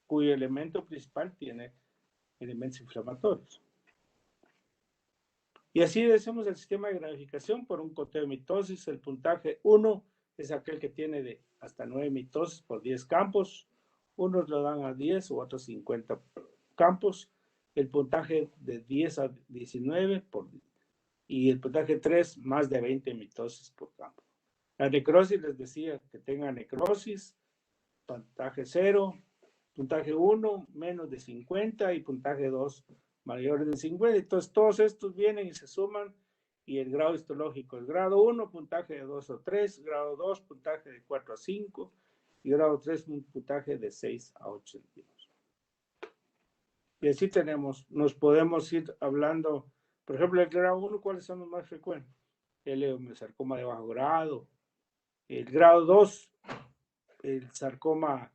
cuyo elemento principal tiene elementos inflamatorios. Y así decimos el sistema de gratificación por un conteo de mitosis. El puntaje 1 es aquel que tiene de hasta 9 mitosis por 10 campos. Unos lo dan a 10 u otros 50 campos. El puntaje de 10 a 19 y el puntaje 3 más de 20 mitosis por campo. La necrosis les decía que tenga necrosis, puntaje 0, puntaje 1 menos de 50 y puntaje 2 mayor de 50. Entonces todos estos vienen y se suman y el grado histológico es grado 1, puntaje de 2 o 3, grado 2, puntaje de 4 a 5 y grado 3, un puntaje de 6 a 8 centímetros. Y así nos podemos ir hablando, por ejemplo, el grado 1, ¿cuáles son los más frecuentes? El leomiosarcoma de bajo grado, el grado 2, el sarcoma,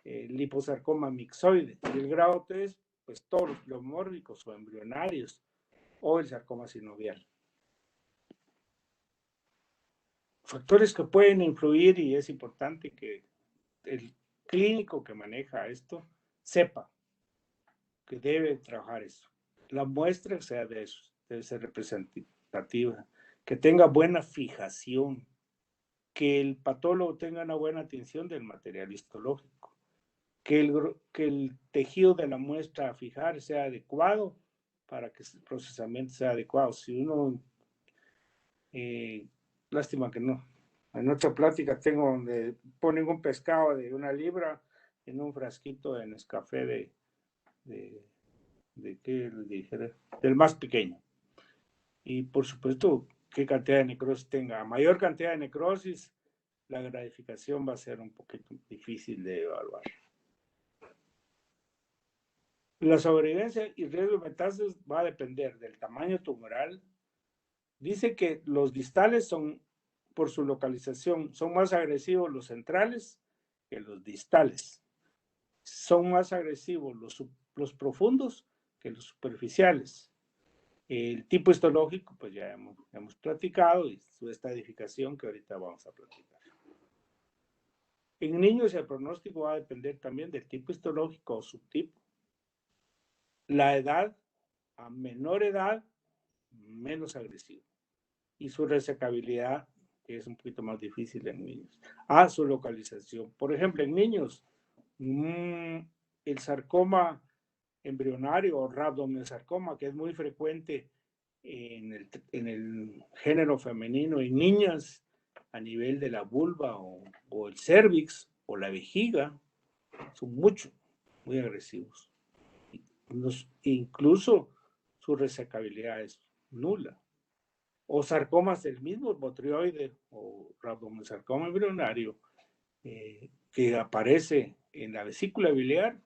el liposarcoma mixoide, y el grado 3, pues todos los pleomórficos o embrionarios, o el sarcoma sinovial. Factores que pueden influir, y es importante que el clínico que maneja esto sepa que debe trabajar eso. La muestra sea de eso, debe ser representativa, que tenga buena fijación, que el patólogo tenga una buena atención del material histológico, que el tejido de la muestra a fijar sea adecuado para que el procesamiento sea adecuado. Si uno, lástima que no, en otra plática tengo donde ponen un pescado de 1 libra en un frasquito de Nescafé de qué les dijera, del más pequeño. Y por supuesto, qué cantidad de necrosis tenga. A mayor cantidad de necrosis, la gratificación va a ser un poquito difícil de evaluar. La sobrevivencia y riesgo de metástasis va a depender del tamaño tumoral. Dice que los distales son, por su localización, son más agresivos los centrales que los distales. Son más agresivos los profundos que los superficiales. El tipo histológico, pues ya hemos platicado, y su estadificación que ahorita vamos a platicar. En niños el pronóstico va a depender también del tipo histológico o subtipo. La edad, a menor edad, menos agresivo. Y su resecabilidad, que es un poquito más difícil en niños. Su localización. Por ejemplo, en niños, el sarcoma embrionario o rhabdomyosarcoma, que es muy frecuente en el género femenino en niñas a nivel de la vulva o el cervix o la vejiga, son muy agresivos. Incluso su resecabilidad es nula. O sarcomas del mismo botrioide o rhabdomyosarcoma embrionario que aparece en la vesícula biliar,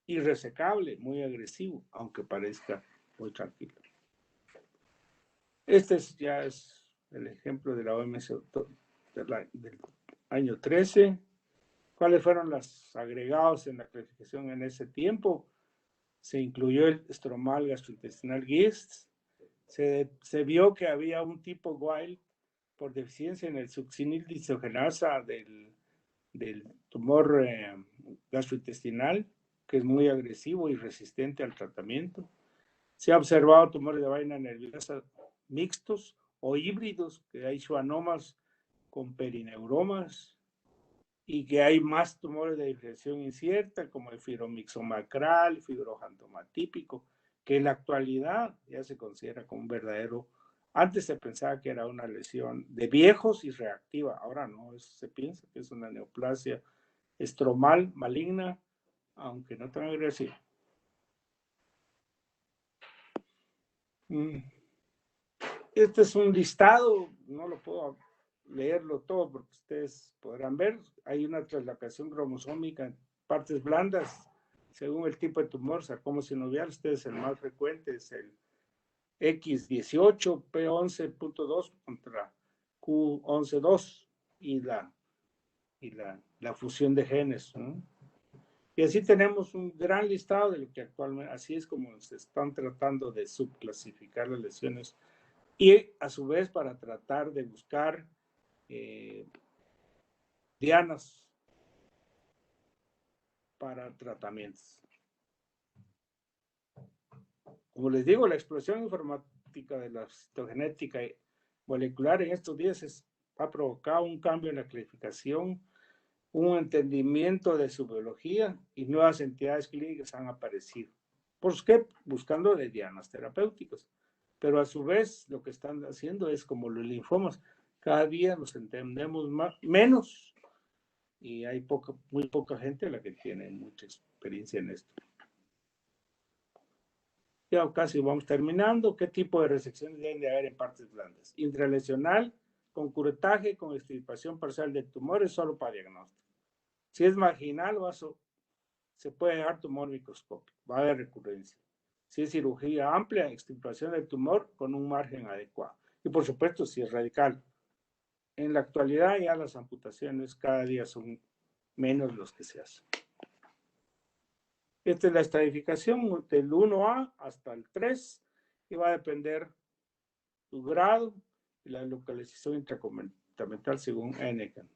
irresecable, muy agresivo, aunque parezca muy tranquilo. Ya es el ejemplo de la OMS del año 13. ¿Cuáles fueron los agregados en la clasificación en ese tiempo? Se incluyó el estromal gastrointestinal GIST. Se vio que había un tipo wild por deficiencia en el succinil desogenasa del tumor gastrointestinal, que es muy agresivo y resistente al tratamiento. Se ha observado tumores de vaina nerviosa mixtos o híbridos, que hay schwannomas con perineuromas, y que hay más tumores de diferenciación incierta, como el fibromixomacral, fibroxantoma típico, que en la actualidad ya se considera como un verdadero. Antes se pensaba que era una lesión de viejos y reactiva, ahora no, se piensa que es una neoplasia estromal maligna, aunque no tan agresiva. Este es un listado, no lo puedo leerlo todo porque ustedes podrán ver. Hay una translocación cromosómica en partes blandas según el tipo de tumor, sarcoma sinovial. El más frecuente es el X18, P11.2 contra Q11.2 y la fusión de genes, ¿no? Y así tenemos un gran listado de lo que actualmente, así es como se están tratando de subclasificar las lesiones y a su vez para tratar de buscar dianas para tratamientos. Como les digo, la explosión informática de la citogenética molecular en estos días ha provocado un cambio en la clasificación, un entendimiento de su biología y nuevas entidades clínicas han aparecido. ¿Por qué? Buscando de dianas terapéuticas. Pero a su vez lo que están haciendo es como los linfomas, cada día nos entendemos menos y hay muy poca gente a la que tiene mucha experiencia en esto. Ya casi vamos terminando. ¿Qué tipo de resecciones deben de haber en partes blandas? Intralesional, con curetaje, con extirpación parcial del tumor, es solo para diagnóstico. Si es marginal, se puede dar tumor microscópico, va a haber recurrencia. Si es cirugía amplia, extirpación del tumor con un margen adecuado. Y por supuesto, si es radical. En la actualidad ya las amputaciones cada día son menos los que se hacen. Esta es la estratificación del 1A hasta el 3 y va a depender su grado y la localización intracompartimental según Hennegan.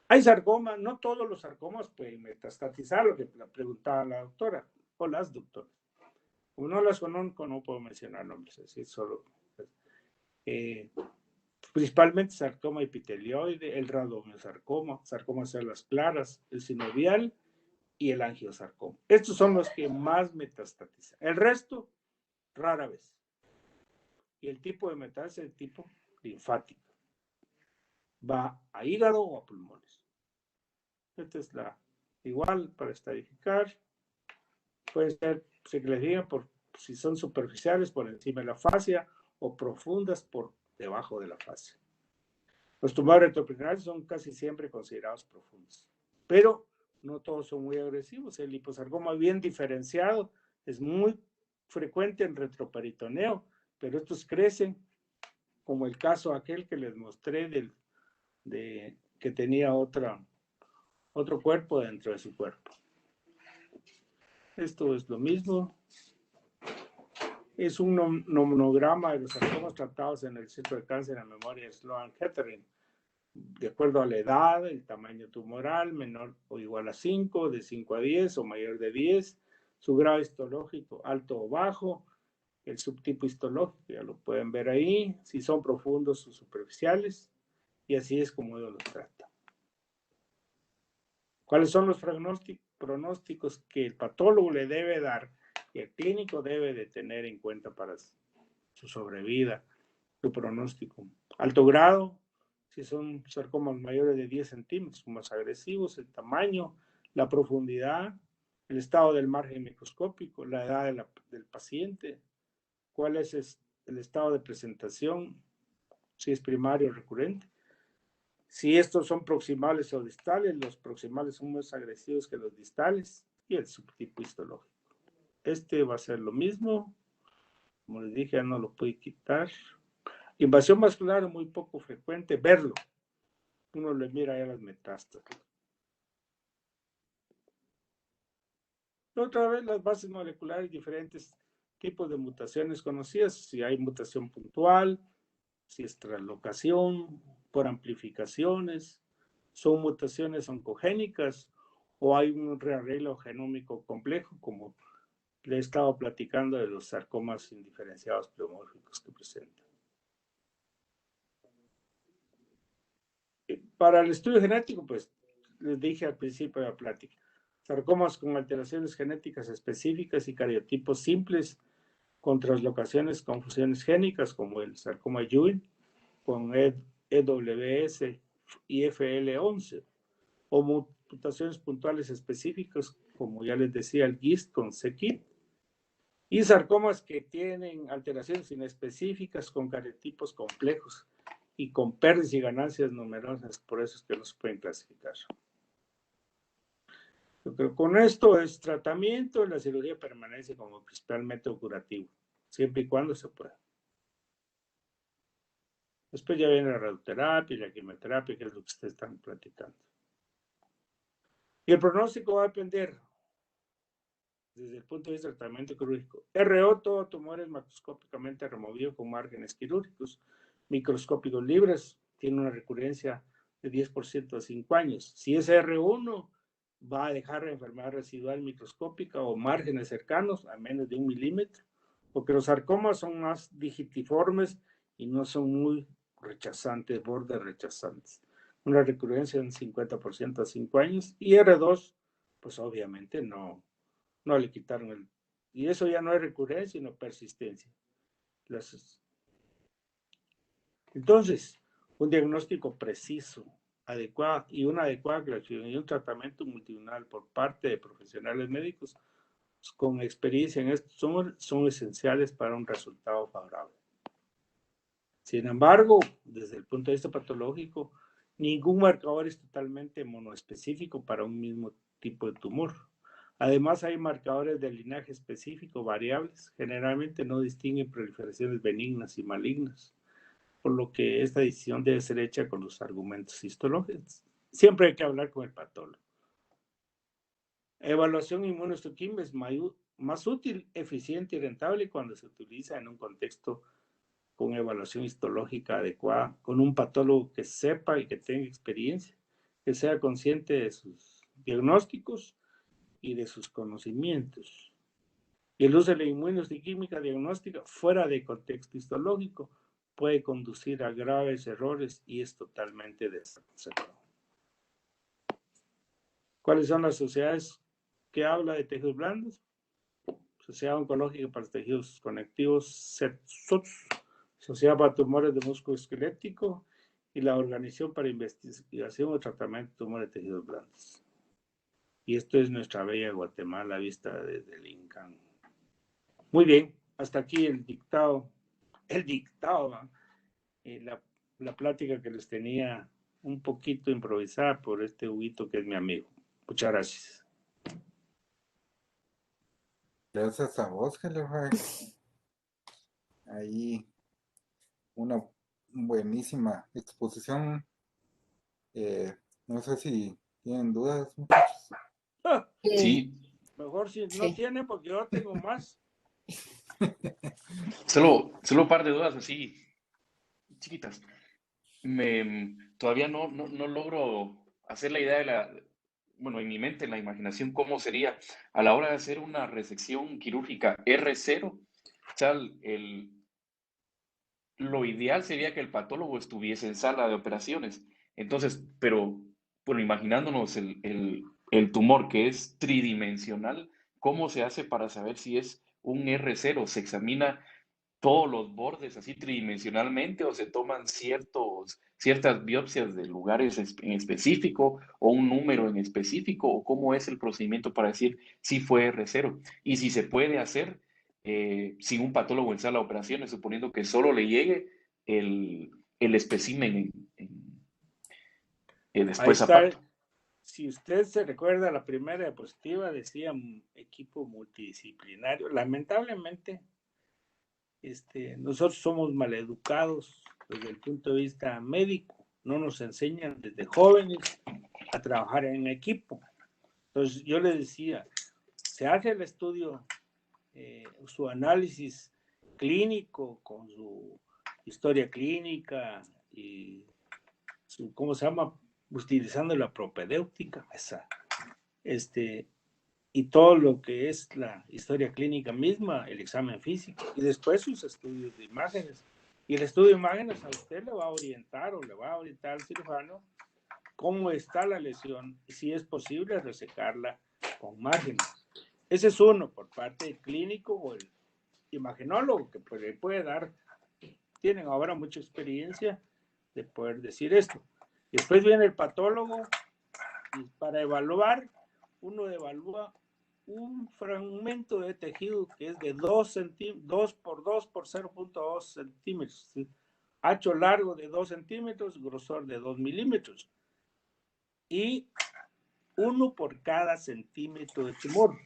Hay sarcoma, no todos los sarcomas pueden metastatizar, lo que preguntaba la doctora, o las doctoras. Como no las conozco, no puedo mencionar nombres, así solo. Principalmente sarcoma epitelioide, el radomiosarcoma, sarcoma de células claras, el sinovial y el angiosarcoma. Estos son los que más metastatizan. El resto, rara vez. Y el tipo de metástasis es el tipo linfático. Va a hígado o a pulmones. Esta es la igual para estadificar. Puede ser, se clasifica por si son superficiales por encima de la fascia o profundas por debajo de la fascia. Los tumores retroperitoneales son casi siempre considerados profundos, pero no todos son muy agresivos. El liposarcoma bien diferenciado es muy frecuente en retroperitoneo, pero estos crecen, como el caso aquel que les mostré que tenía otro cuerpo dentro de su cuerpo. Esto es lo mismo. Es un monograma de los sarcomas tratados en el Centro de Cáncer en Memoria de Sloan Kettering, de acuerdo a la edad, el tamaño tumoral, menor o igual a 5, de 5 a 10 o mayor de 10, su grado histológico, alto o bajo, el subtipo histológico, ya lo pueden ver ahí, si son profundos o superficiales, y así es como ellos los tratan. ¿Cuáles son los pronósticos que el patólogo le debe dar y el clínico debe de tener en cuenta para su sobrevida, su pronóstico? Alto grado, si son sarcomas mayores de 10 centímetros, más agresivos, el tamaño, la profundidad, el estado del margen microscópico, la edad del paciente, cuál es el estado de presentación, si es primario o recurrente. Si estos son proximales o distales, los proximales son más agresivos que los distales y el subtipo histológico. Este va a ser lo mismo. Como les dije, ya no lo puede quitar. Invasión vascular muy poco frecuente, verlo. Uno le mira ya las metástasis. Otra vez las bases moleculares, diferentes tipos de mutaciones conocidas, si hay mutación puntual, si es translocación, por amplificaciones, son mutaciones oncogénicas o hay un rearreglo genómico complejo, como le he estado platicando de los sarcomas indiferenciados pleomórficos que presentan. Para el estudio genético, pues les dije al principio de la plática, sarcomas con alteraciones genéticas específicas y cariotipos simples con translocaciones con fusiones génicas, como el sarcoma Ewing, con EWS y FL11, o mutaciones puntuales específicas, como ya les decía, el GIST con CKIT, y sarcomas que tienen alteraciones inespecíficas con cariotipos complejos y con pérdidas y ganancias numerosas, por eso es que no se pueden clasificar. Yo creo que con esto es tratamiento, la cirugía permanece como principal método curativo, siempre y cuando se pueda. Después ya viene la radioterapia y la quimioterapia, que es lo que ustedes están platicando. Y el pronóstico va a depender desde el punto de vista del tratamiento quirúrgico. RO, todo tumor es macroscópicamente removido con márgenes quirúrgicos. Microscópicos libres, tiene una recurrencia de 10% a 5 años. Si es R1, va a dejar la enfermedad residual microscópica o márgenes cercanos a menos de 1 milímetro, porque los sarcomas son más digitiformes y no son muy rechazantes, bordes rechazantes. Una recurrencia de un 50% a 5 años. Y R2, pues obviamente no le quitaron el... Y eso ya no es recurrencia, sino persistencia. Entonces, un diagnóstico preciso, adecuado y una adecuada creación y un tratamiento multidisciplinar por parte de profesionales médicos con experiencia en esto son esenciales para un resultado favorable. Sin embargo, desde el punto de vista patológico, ningún marcador es totalmente monoespecífico para un mismo tipo de tumor. Además, hay marcadores de linaje específico variables, generalmente no distinguen proliferaciones benignas y malignas, por lo que esta decisión debe ser hecha con los argumentos histológicos. Siempre hay que hablar con el patólogo. Evaluación inmunohistoquímica es más útil, eficiente y rentable cuando se utiliza en un contexto con evaluación histológica adecuada, con un patólogo que sepa y que tenga experiencia, que sea consciente de sus diagnósticos y de sus conocimientos. Y el uso de la inmunohistoquímica diagnóstica fuera de contexto histológico puede conducir a graves errores y es totalmente desaconsejado. ¿Cuáles son las sociedades que habla de tejidos blandos? Sociedad Oncológica para los Tejidos Conectivos, SOTS, Sociedad para Tumores de Músculo Esquelético y la Organización para Investigación o Tratamiento de Tumores de Tejidos Blandos. Y esto es nuestra bella Guatemala vista desde el INCAN. Muy bien, hasta aquí el dictado, la plática que les tenía un poquito improvisada por este Huguito que es mi amigo. Muchas gracias. Gracias a vos, Hellerberg. Ahí una buenísima exposición. No sé si tienen dudas, muchachos. Sí, Mejor si no tienen, porque yo tengo más. solo un par de dudas así, chiquitas. Todavía no logro hacer la idea bueno, en mi mente, en la imaginación, cómo sería a la hora de hacer una resección quirúrgica R0. O sea, lo ideal sería que el patólogo estuviese en sala de operaciones. Entonces, pero, bueno, imaginándonos el tumor que es tridimensional, ¿cómo se hace para saber si es un R0? ¿Se examina todos los bordes así tridimensionalmente o se toman ciertas biopsias de lugares en específico o un número en específico o cómo es el procedimiento para decir si fue R0 y si se puede hacer sin un patólogo en sala de operaciones, suponiendo que solo le llegue el espécimen Ahí después está. aparte? Si usted se recuerda, la primera diapositiva decía equipo multidisciplinario. Lamentablemente, nosotros somos maleducados desde el punto de vista médico. No nos enseñan desde jóvenes a trabajar en equipo. Entonces, yo les decía, se hace el estudio, su análisis clínico con su historia clínica y su, ¿cómo se llama? Utilizando la propedéutica, y todo lo que es la historia clínica misma, el examen físico, y después sus estudios de imágenes. Y el estudio de imágenes a usted le va a orientar o le va a orientar al cirujano cómo está la lesión y si es posible resecarla con márgenes. Ese es uno por parte del clínico o el imagenólogo que le puede dar, tienen ahora mucha experiencia de poder decir esto. Después viene el patólogo y para evaluar, uno evalúa un fragmento de tejido que es de 2 por 2 por 0.2 centímetros, ¿sí? Ancho largo de 2 centímetros, grosor de 2 milímetros. Y uno por cada centímetro de tumor.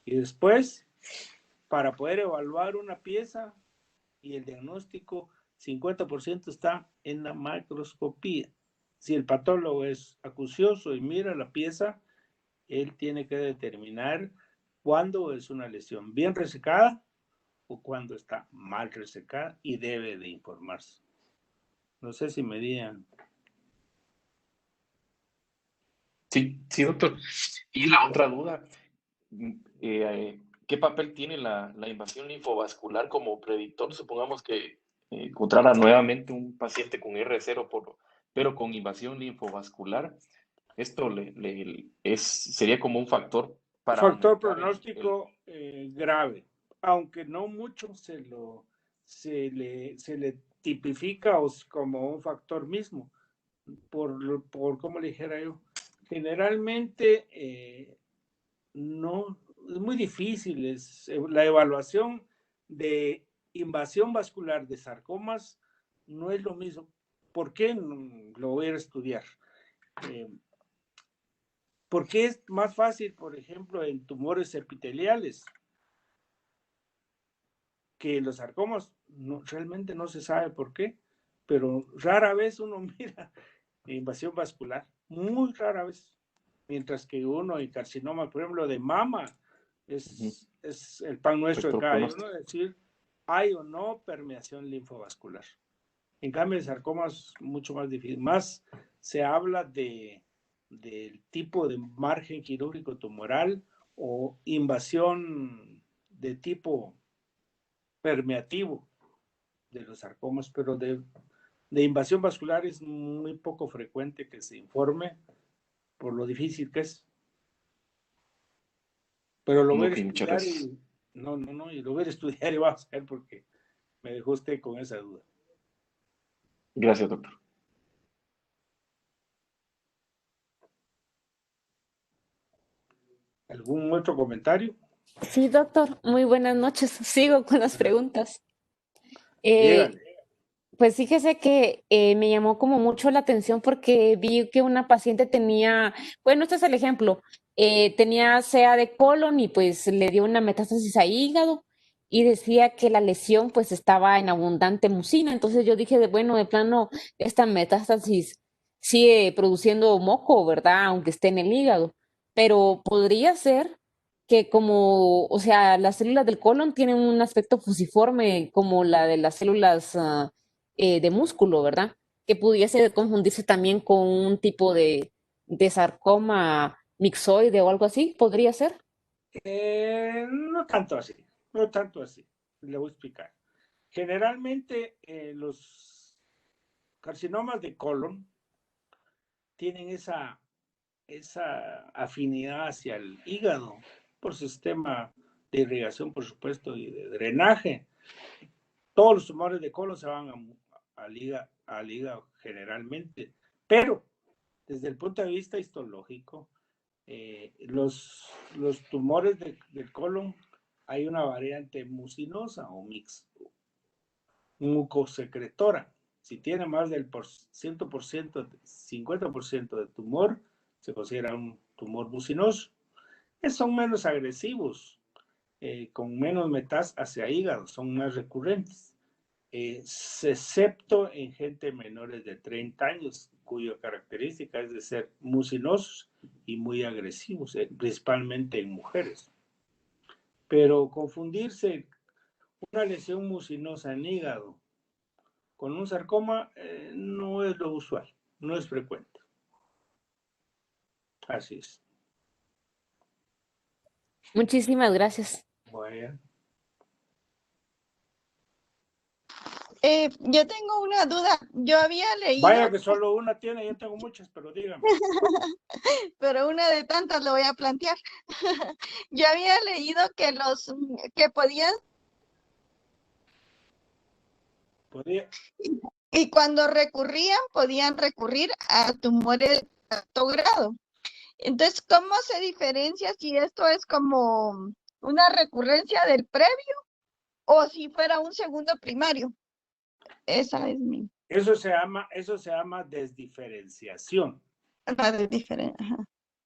Y después, para poder evaluar una pieza y el diagnóstico, 50% está en la macroscopía. Si el patólogo es acucioso y mira la pieza, él tiene que determinar cuándo es una lesión bien resecada o cuando está mal resecada y debe de informarse. No sé si me digan. Sí, sí, doctor. Y la otra duda, ¿qué papel tiene la invasión linfovascular como predictor? Supongamos que encontrara nuevamente un paciente con R0, pero con invasión linfovascular. Esto sería como un factor para Factor aumentar pronóstico grave, aunque no mucho se le tipifica como un factor mismo, por como le dijera yo. Generalmente no, es muy difícil, la evaluación de invasión vascular de sarcomas no es lo mismo. ¿Por qué? Lo voy a estudiar. Porque es más fácil, por ejemplo, en tumores epiteliales, que los sarcomas realmente no se sabe por qué, pero rara vez uno mira invasión vascular, muy rara vez, mientras que uno en carcinoma, por ejemplo, de mama, es el pan nuestro de factor cada pronóstico. uno, es decir, hay o no permeación linfovascular. En cambio, el sarcoma es mucho más difícil, más se habla del tipo de margen quirúrgico tumoral o invasión de tipo permeativo de los sarcomas, pero de invasión vascular es muy poco frecuente que se informe por lo difícil que es. Pero lo voy a Ok, muchas estudiar gracias. y y lo voy a estudiar y vamos a ver porque me dejó usted con esa duda. Gracias, doctor. ¿Algún otro comentario? Sí, doctor, muy buenas noches. Sigo con las preguntas. Eh, Dígale. Pues fíjese que me llamó como mucho la atención porque vi que una paciente tenía, bueno, este es el ejemplo, tenía CA de colon y pues le dio una metástasis a hígado y decía que la lesión pues estaba en abundante mucina. Entonces yo dije, bueno, de plano, esta metástasis sigue produciendo moco, ¿verdad? Aunque esté en el hígado, pero podría ser que como, o sea, las células del colon tienen un aspecto fusiforme como la de las células de músculo, ¿verdad? Que pudiese confundirse también con un tipo de sarcoma mixoide o algo así, ¿podría ser? No tanto así, no tanto así. Le voy a explicar. Generalmente los carcinomas de colon tienen esa afinidad hacia el hígado por sistema de irrigación, por supuesto, y de drenaje. Todos los tumores de colon se van al hígado generalmente, pero desde el punto de vista histológico, los tumores del colon hay una variante mucinosa o mucosecretora. Si tiene más del 100%, 50% de tumor, se considera un tumor mucinoso. Son menos agresivos, con menos metástasis hacia hígado, son más recurrentes, excepto en gente menores de 30 años, cuya característica es de ser mucinosos y muy agresivos, principalmente en mujeres. Pero confundirse una lesión mucinosa en hígado con un sarcoma no es lo usual, no es frecuente. Así es. Muchísimas gracias. Bueno. Yo tengo una duda. Yo había leído, Vaya que solo una tiene, yo tengo muchas, pero dígame. pero una de tantas lo voy a plantear. Yo había leído que que podían, Podría, y cuando recurrían, podían recurrir a tumores de alto grado. Entonces, ¿cómo se diferencia si esto es como una recurrencia del previo o si fuera un segundo primario? Esa es mi eso se llama desdiferenciación. diferente.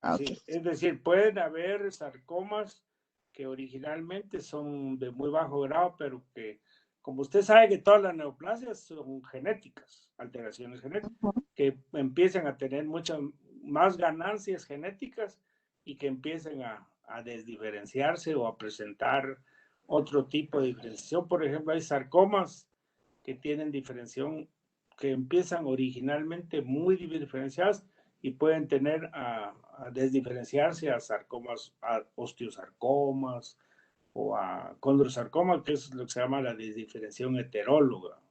Ok. Sí, es decir, pueden haber sarcomas que originalmente son de muy bajo grado, pero que como usted sabe que todas las neoplasias son genéticas, alteraciones genéticas, que empiezan a tener muchas más ganancias genéticas y que empiecen a desdiferenciarse o a presentar otro tipo de diferenciación. Por ejemplo, hay sarcomas que tienen diferenciación, que empiezan originalmente muy diferenciadas y pueden tener a desdiferenciarse a sarcomas, a osteosarcomas o a condrosarcoma, que es lo que se llama la desdiferenciación heteróloga.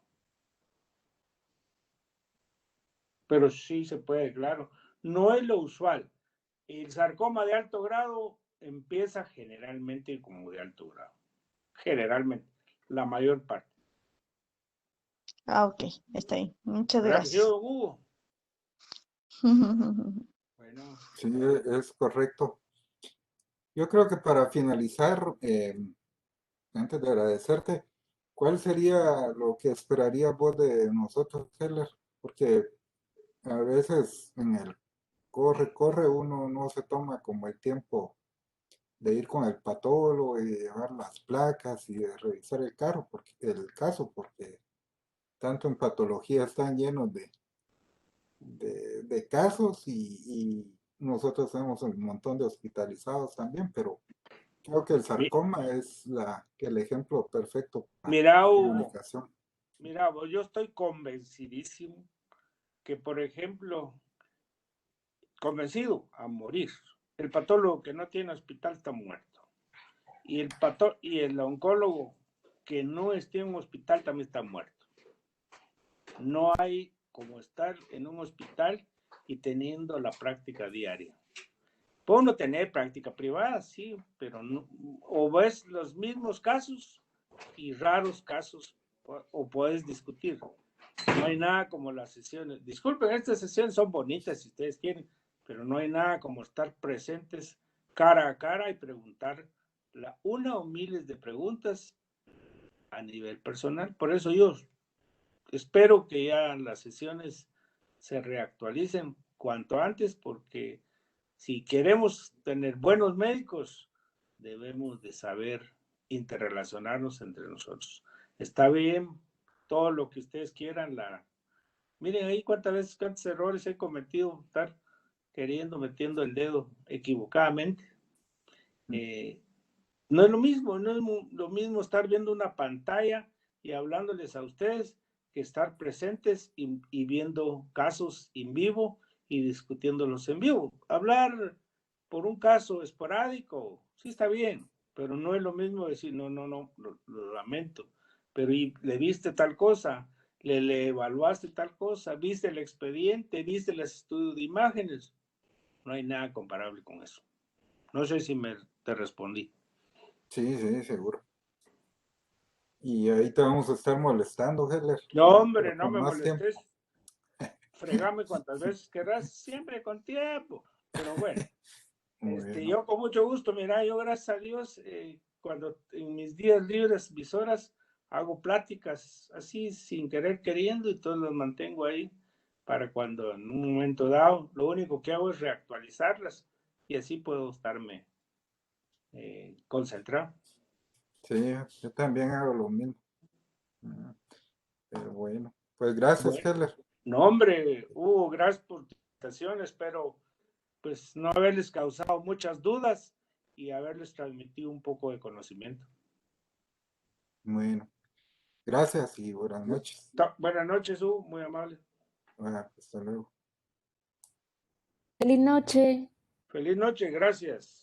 Pero sí se puede, claro. No es lo usual. El sarcoma de alto grado empieza generalmente como de alto grado. Generalmente, la mayor parte. Ah, ok, está bien. Muchas ¿Verdad que sí, gracias. Hugo? Bueno, Sí, es correcto. Yo creo que para finalizar, antes de agradecerte, ¿cuál sería lo que esperarías vos de nosotros, Heller? Porque a veces en el corre, uno no se toma como el tiempo de ir con el patólogo y de llevar las placas y de revisar el caso, porque tanto en patología están llenos de casos y nosotros tenemos un montón de hospitalizados también, pero creo que el sarcoma es el ejemplo perfecto para mira, la Hugo, comunicación. mira, yo estoy convencidísimo que, por ejemplo, convencido a morir, el patólogo que no tiene hospital está muerto. Y el oncólogo que no esté en un hospital también está muerto. No hay como estar en un hospital y teniendo la práctica diaria. Puede uno tener práctica privada, sí, pero no, o ves los mismos casos y raros casos, o puedes discutir. No hay nada como las sesiones. Disculpen, estas sesiones son bonitas si ustedes quieren, pero no hay nada como estar presentes cara a cara y preguntar una o miles de preguntas a nivel personal. Por eso yo espero que ya las sesiones se reactualicen cuanto antes, porque si queremos tener buenos médicos, debemos de saber interrelacionarnos entre nosotros. Está bien todo lo que ustedes quieran. Miren ahí cuántos errores he cometido, estar metiendo el dedo equivocadamente. No es lo mismo, no es lo mismo estar viendo una pantalla y hablándoles a ustedes que estar presentes y viendo casos en vivo y discutiéndolos en vivo. Hablar por un caso esporádico, sí está bien, pero no es lo mismo decir, no, lo lamento, pero le viste tal cosa, le evaluaste tal cosa, viste el expediente, viste los estudios de imágenes. No hay nada comparable con eso. No sé si te respondí. Sí, seguro. Y ahí te vamos a estar molestando, Heller. No, hombre, pero no con me más tiempo. molestes. Fregame cuantas veces querrás, siempre con tiempo. Pero bueno, Bueno, yo con mucho gusto, mira, yo gracias a Dios, cuando en mis días libres, mis horas, hago pláticas así sin querer queriendo y todos los mantengo ahí para cuando en un momento dado, lo único que hago es reactualizarlas y así puedo estarme concentrado. sí, yo también hago lo mismo. Pero bueno, pues gracias, Bueno, Heller. no, hombre, Hugo, gracias por tu invitación, espero pues no haberles causado muchas dudas y haberles transmitido un poco de conocimiento. Bueno, gracias y buenas noches. Buenas noches, Hugo, muy amable. Hasta luego. Feliz noche. Feliz noche, gracias.